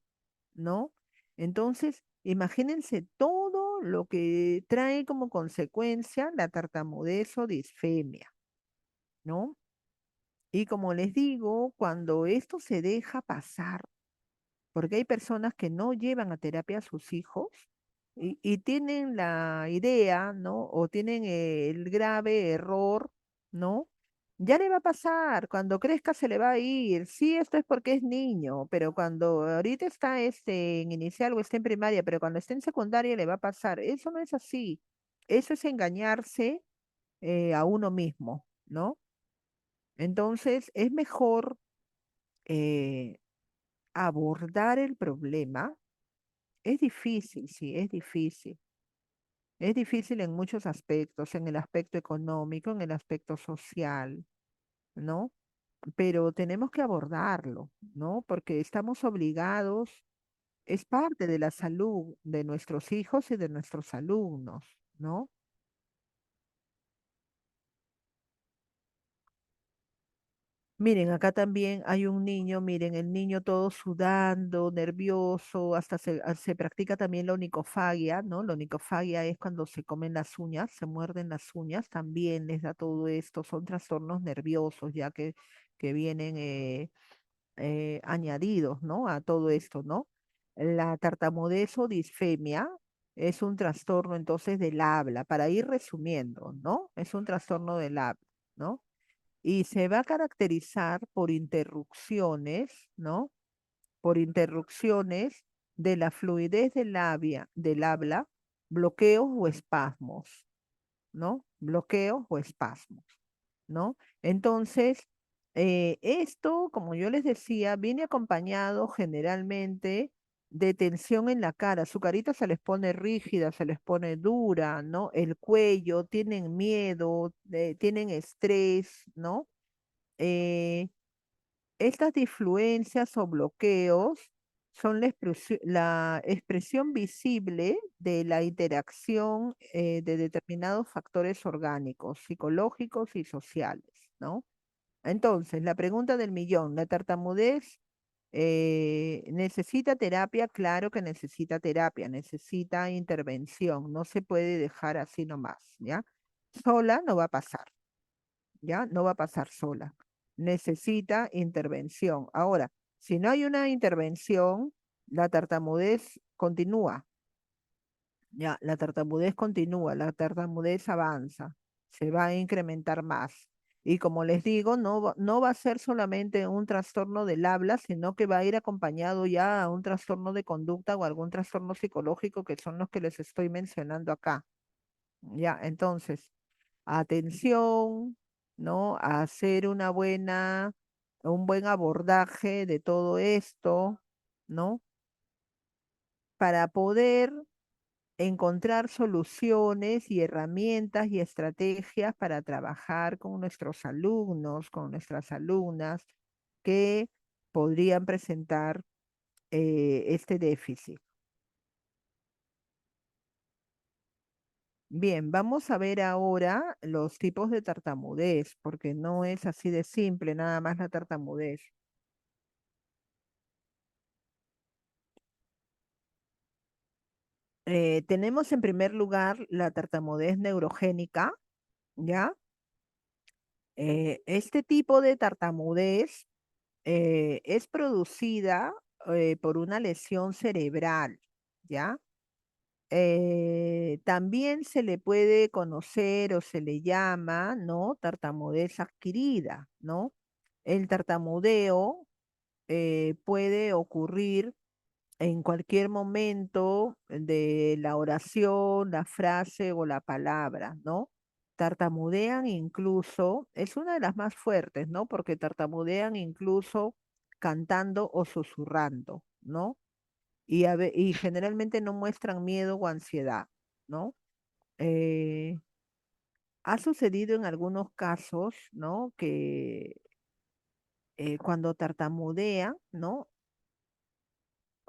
¿no? Entonces, imagínense todo lo que trae como consecuencia la tartamudez o disfemia, ¿no? Y como les digo, cuando esto se deja pasar, porque hay personas que no llevan a terapia a sus hijos y tienen la idea, ¿no? O tienen el grave error, ¿no? Ya le va a pasar, cuando crezca se le va a ir. Sí, esto es porque es niño, pero cuando ahorita está en inicial o está en primaria, pero cuando esté en secundaria le va a pasar. Eso no es así. Eso es engañarse a uno mismo, ¿no? Entonces, es mejor eh, abordar el problema. Es difícil, sí, es difícil. Es difícil en muchos aspectos, en el aspecto económico, en el aspecto social, ¿no? Pero tenemos que abordarlo, ¿no? Porque estamos obligados, es parte de la salud de nuestros hijos y de nuestros alumnos, ¿no? Miren, acá también hay un niño, miren, el niño todo sudando, nervioso, hasta se practica también la onicofagia, ¿no? La onicofagia es cuando se comen las uñas, se muerden las uñas, también les da todo esto, son trastornos nerviosos ya que vienen añadidos, ¿no? A todo esto, ¿no? La tartamudez o disfemia es un trastorno entonces del habla, para ir resumiendo, ¿no? Es un trastorno del habla, ¿no? Y se va a caracterizar por interrupciones, ¿no? Por interrupciones de la fluidez del habla, bloqueos o espasmos, ¿no? Bloqueos o espasmos, ¿no? Entonces, esto, como yo les decía, viene acompañado generalmente de tensión en la cara. Su carita se les pone rígida, se les pone dura, ¿no? El cuello, tienen miedo, tienen estrés, ¿no? Eh, Estas disfluencias o bloqueos son la expresión visible de la interacción de determinados factores orgánicos, psicológicos y sociales, ¿no? Entonces, la pregunta del millón, ¿la tartamudez necesita terapia? Claro que necesita terapia, necesita intervención, no se puede dejar así nomás, ¿ya? Sola no va a pasar. ¿Ya? No va a pasar sola. Necesita intervención. Ahora, si no hay una intervención, la tartamudez continúa, ¿ya? La tartamudez continúa, la tartamudez avanza, se va a incrementar más. Y como les digo, no va a ser solamente un trastorno del habla, sino que va a ir acompañado ya a un trastorno de conducta o algún trastorno psicológico que son los que les estoy mencionando acá. Ya, entonces, atención, ¿no? A hacer un buen abordaje de todo esto, ¿no? Para poder encontrar soluciones y herramientas y estrategias para trabajar con nuestros alumnos, con nuestras alumnas que podrían presentar este déficit. Bien, vamos a ver ahora los tipos de tartamudez, porque no es así de simple, nada más la tartamudez. Tenemos en primer lugar la tartamudez neurogénica, ¿ya? Este tipo de tartamudez es producida por una lesión cerebral, ¿ya? También se le puede conocer o se le llama, ¿no? Tartamudez adquirida, ¿no? El tartamudeo puede ocurrir en cualquier momento de la oración, la frase o la palabra, ¿no? Tartamudean incluso, es una de las más fuertes, ¿no? Porque tartamudean incluso cantando o susurrando, ¿no? Y generalmente no muestran miedo o ansiedad, ¿no? Eh, Ha sucedido en algunos casos, ¿no? Que cuando tartamudean, ¿no?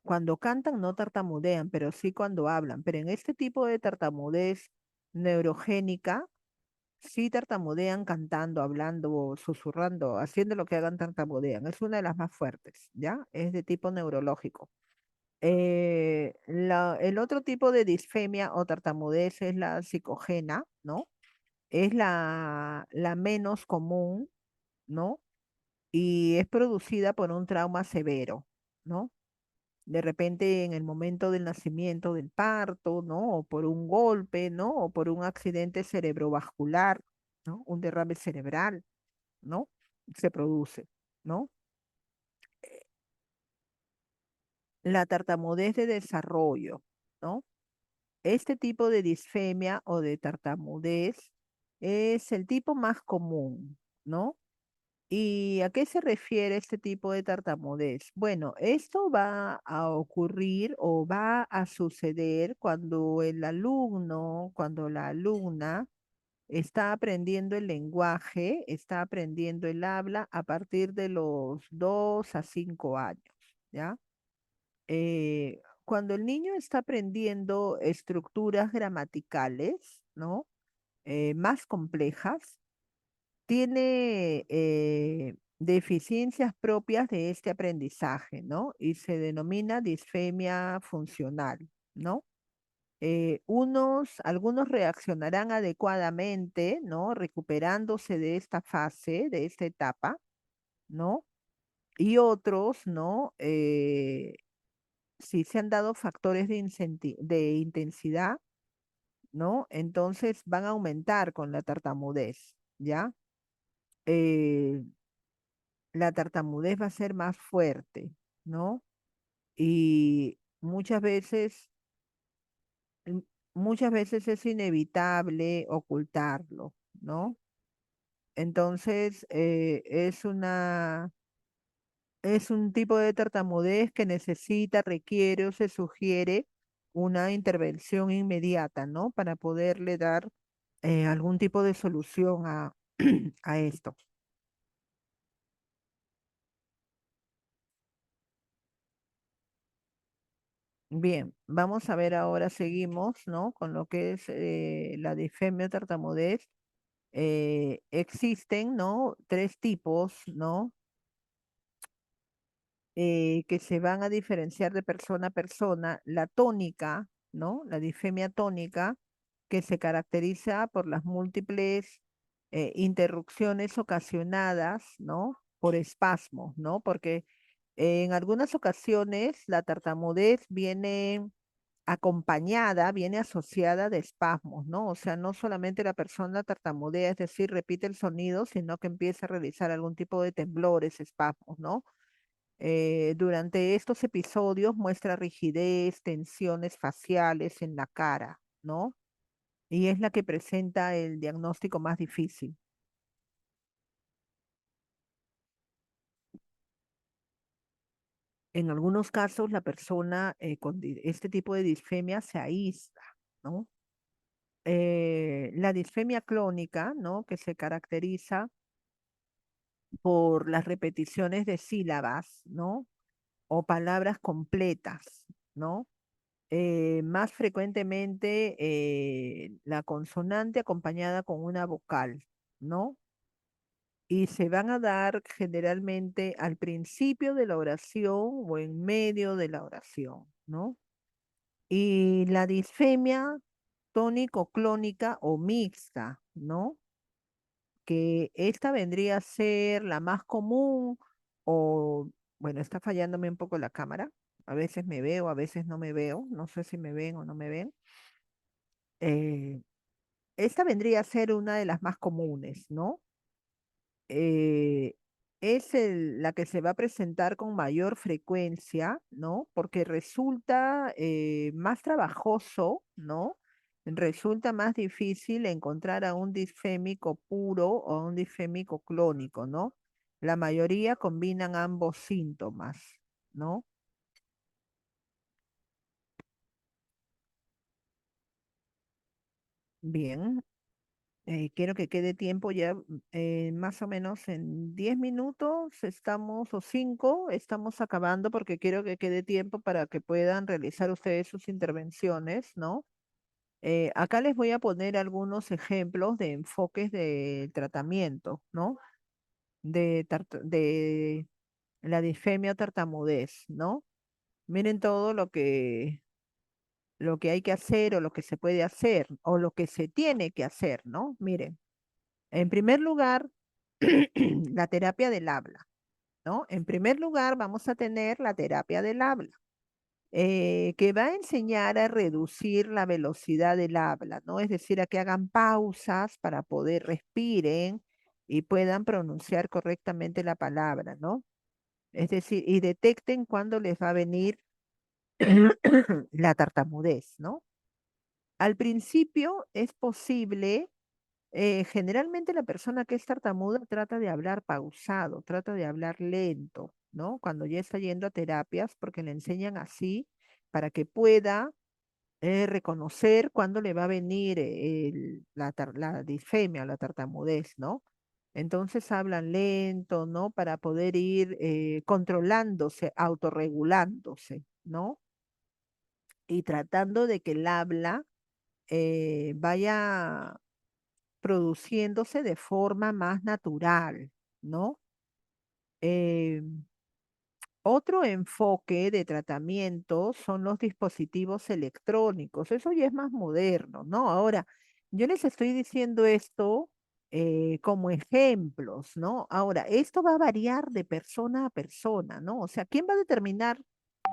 Cuando cantan no tartamudean, pero sí cuando hablan. Pero en este tipo de tartamudez neurogénica, sí tartamudean cantando, hablando, o susurrando, haciendo lo que hagan tartamudean. Es una de las más fuertes, ¿ya? Es de tipo neurológico. El otro tipo de disfemia o tartamudez es la psicogena, ¿no? Es la menos común, ¿no? Y es producida por un trauma severo, ¿no? De repente en el momento del nacimiento, del parto, ¿no? O por un golpe, ¿no? O por un accidente cerebrovascular, ¿no? Un derrame cerebral. ¿no? Se produce, ¿no? La tartamudez de desarrollo, ¿no? Este tipo de disfemia o de tartamudez es el tipo más común, ¿no? ¿Y a qué se refiere este tipo de tartamudez? Bueno, esto va a ocurrir o va a suceder cuando el alumno, cuando la alumna está aprendiendo el lenguaje, está aprendiendo el habla a partir de los 2 a 5 años, ¿ya? Cuando el niño está aprendiendo estructuras gramaticales, ¿no? Más complejas, tiene deficiencias propias de este aprendizaje, ¿no? Y se denomina disfemia funcional, ¿no? Algunos reaccionarán adecuadamente, ¿no? Recuperándose de esta fase, de esta etapa, ¿no? Y otros, ¿no? Si se han dado factores de intensidad, ¿no? Entonces van a aumentar con la tartamudez, ¿ya? Eh, la tartamudez va a ser más fuerte, ¿no? Y mm, muchas veces es inevitable ocultarlo, ¿no? Entonces, es un tipo de tartamudez que necesita, requiere o se sugiere una intervención inmediata, ¿no? Para poderle dar algún tipo de solución a esto. Bien, vamos a ver ahora, seguimos, ¿no? Con lo que es la disfemia o tartamudez. Existen, ¿no? Tres tipos, ¿no? Que se van a diferenciar de persona a persona. La tónica, ¿no? La disfemia tónica, que se caracteriza por las múltiples interrupciones ocasionadas, ¿no? Por espasmos, ¿no? Porque en algunas ocasiones la tartamudez viene acompañada, viene asociada de espasmos, ¿no? O sea, no solamente la persona tartamudea, es decir, repite el sonido, sino que empieza a realizar algún tipo de temblores, espasmos, ¿no? Durante estos episodios muestra rigidez, tensiones faciales en la cara, ¿no? Y es la que presenta el diagnóstico más difícil. En algunos casos, la persona con este tipo de disfemia se aísla, ¿no? La disfemia clónica, ¿no? Que se caracteriza por las repeticiones de sílabas, ¿no? O palabras completas, ¿no? Más frecuentemente la consonante acompañada con una vocal, ¿no? Y se van a dar generalmente al principio de la oración o en medio de la oración, ¿no? Y la disfemia tónico-clónica o mixta, ¿no? Que esta vendría a ser la más común o, bueno, está fallándome un poco la cámara. A veces me veo, a veces no me veo. No sé si me ven o no me ven. Eh, Esta vendría a ser una de las más comunes, ¿no? Eh, es la que se va a presentar con mayor frecuencia, ¿no? Porque resulta más trabajoso, ¿no? Resulta más difícil encontrar a un disfémico puro o a un disfémico clónico, ¿no? La mayoría combinan ambos síntomas, ¿no? Bien, quiero que quede tiempo ya, más o menos en 10 minutos estamos, o 5 estamos acabando porque quiero que quede tiempo para que puedan realizar ustedes sus intervenciones, ¿no? Acá les voy a poner algunos ejemplos de enfoques de tratamiento, ¿no? De la disfemia o tartamudez, ¿no? Miren todo lo que hay que hacer o lo que se puede hacer o lo que se tiene que hacer, ¿no? Miren. En primer lugar, la terapia del habla, ¿no? En primer lugar, vamos a tener la terapia del habla, que va a enseñar a reducir la velocidad del habla, ¿no? Es decir, a que hagan pausas para poder respiren y puedan pronunciar correctamente la palabra, ¿no? Es decir, y detecten cuándo les va a venir la tartamudez, ¿no? Al principio es posible, generalmente la persona que es tartamuda trata de hablar pausado, trata de hablar lento, ¿no? Cuando ya está yendo a terapias, porque le enseñan así para que pueda reconocer cuándo le va a venir la disfemia o la tartamudez, ¿no? Entonces hablan lento, ¿no? Para poder ir controlándose, autorregulándose, ¿no? Y tratando de que el habla vaya produciéndose de forma más natural, ¿no? Eh, Otro enfoque de tratamiento son los dispositivos electrónicos. Eso ya es más moderno, ¿no? Ahora, yo les estoy diciendo esto como ejemplos, ¿no? Ahora, esto va a variar de persona a persona, ¿no? O sea, ¿quién va a determinar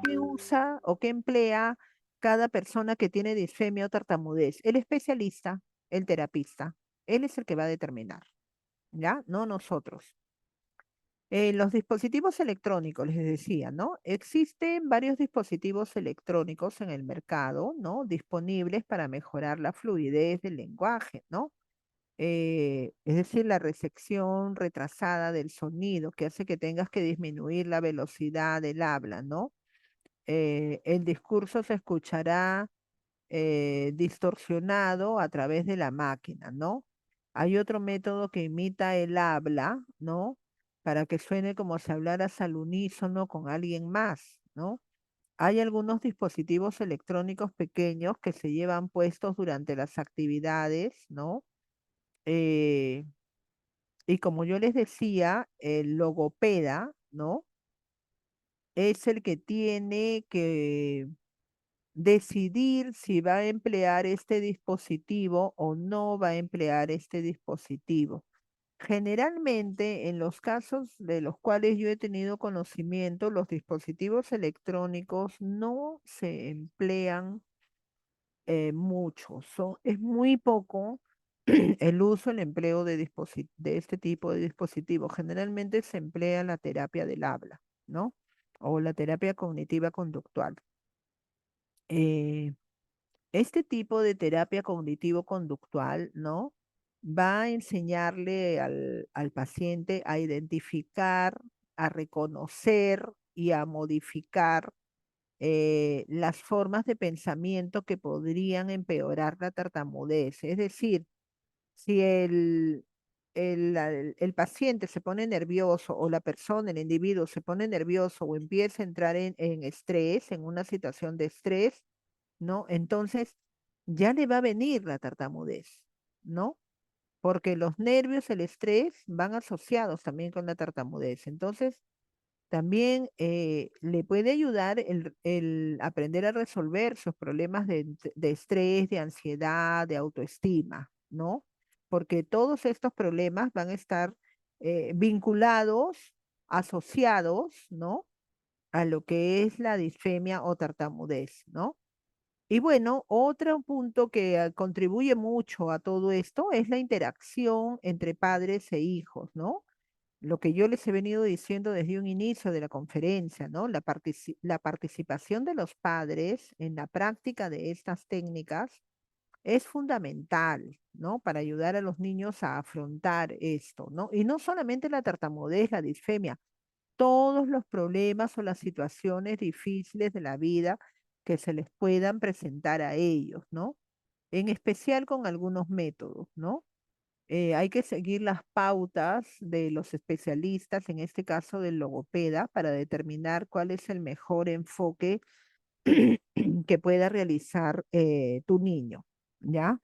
qué usa o qué emplea cada persona que tiene disfemia o tartamudez? El especialista, el terapista. Él es el que va a determinar, ¿ya? No nosotros. Los dispositivos electrónicos, les decía, ¿no? Existen varios dispositivos electrónicos en el mercado, ¿no? Disponibles para mejorar la fluidez del lenguaje, ¿no? Es decir, la recepción retrasada del sonido, que hace que tengas que disminuir la velocidad del habla, ¿no? El discurso se escuchará distorsionado a través de la máquina, ¿no? Hay otro método que imita el habla, ¿no? Para que suene como si hablaras al unísono con alguien más, ¿no? Hay algunos dispositivos electrónicos pequeños que se llevan puestos durante las actividades, ¿no? Eh, y como yo les decía, el logopeda, ¿no? Es el que tiene que decidir si va a emplear este dispositivo o no va a emplear este dispositivo. Generalmente, en los casos de los cuales yo he tenido conocimiento, los dispositivos electrónicos no se emplean mucho. Es muy poco el uso, el empleo de este tipo de dispositivos. Generalmente se emplea la terapia del habla, ¿no? O la terapia cognitiva conductual. Eh, Este tipo de terapia cognitivo-conductual, ¿no? Va a enseñarle al paciente a identificar, a reconocer y a modificar las formas de pensamiento que podrían empeorar la tartamudez. Es decir, si el paciente se pone nervioso o la persona, el individuo se pone nervioso o empieza a entrar en estrés, en una situación de estrés, ¿no? Entonces ya le va a venir la tartamudez, ¿no? Porque los nervios, el estrés van asociados también con la tartamudez. Entonces, también le puede ayudar el aprender a resolver sus problemas de estrés, de ansiedad, de autoestima, ¿no? Porque todos estos problemas van a estar vinculados, asociados, ¿no? A lo que es la disfemia o tartamudez, ¿no? Y bueno, otro punto que contribuye mucho a todo esto es la interacción entre padres e hijos, ¿no? Lo que yo les he venido diciendo desde un inicio de la conferencia, ¿no? La participación de los padres en la práctica de estas técnicas es fundamental, ¿no? Para ayudar a los niños a afrontar esto, ¿no? Y no solamente la tartamudez, la disfemia, todos los problemas o las situaciones difíciles de la vida que se les puedan presentar a ellos, ¿no? En especial con algunos métodos, ¿no? Hay que seguir las pautas de los especialistas, en este caso del logopeda, para determinar cuál es el mejor enfoque que pueda realizar tu niño, ¿ya?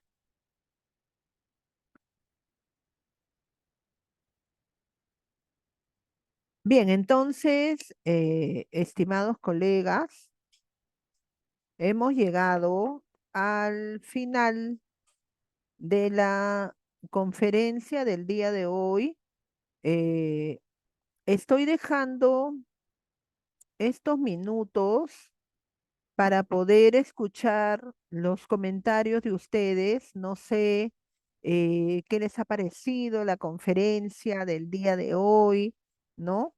Bien, entonces, estimados colegas, hemos llegado al final de la conferencia del día de hoy. Eh, Estoy dejando estos minutos para poder escuchar los comentarios de ustedes. No sé ¿Qué les ha parecido la conferencia del día de hoy? ¿No?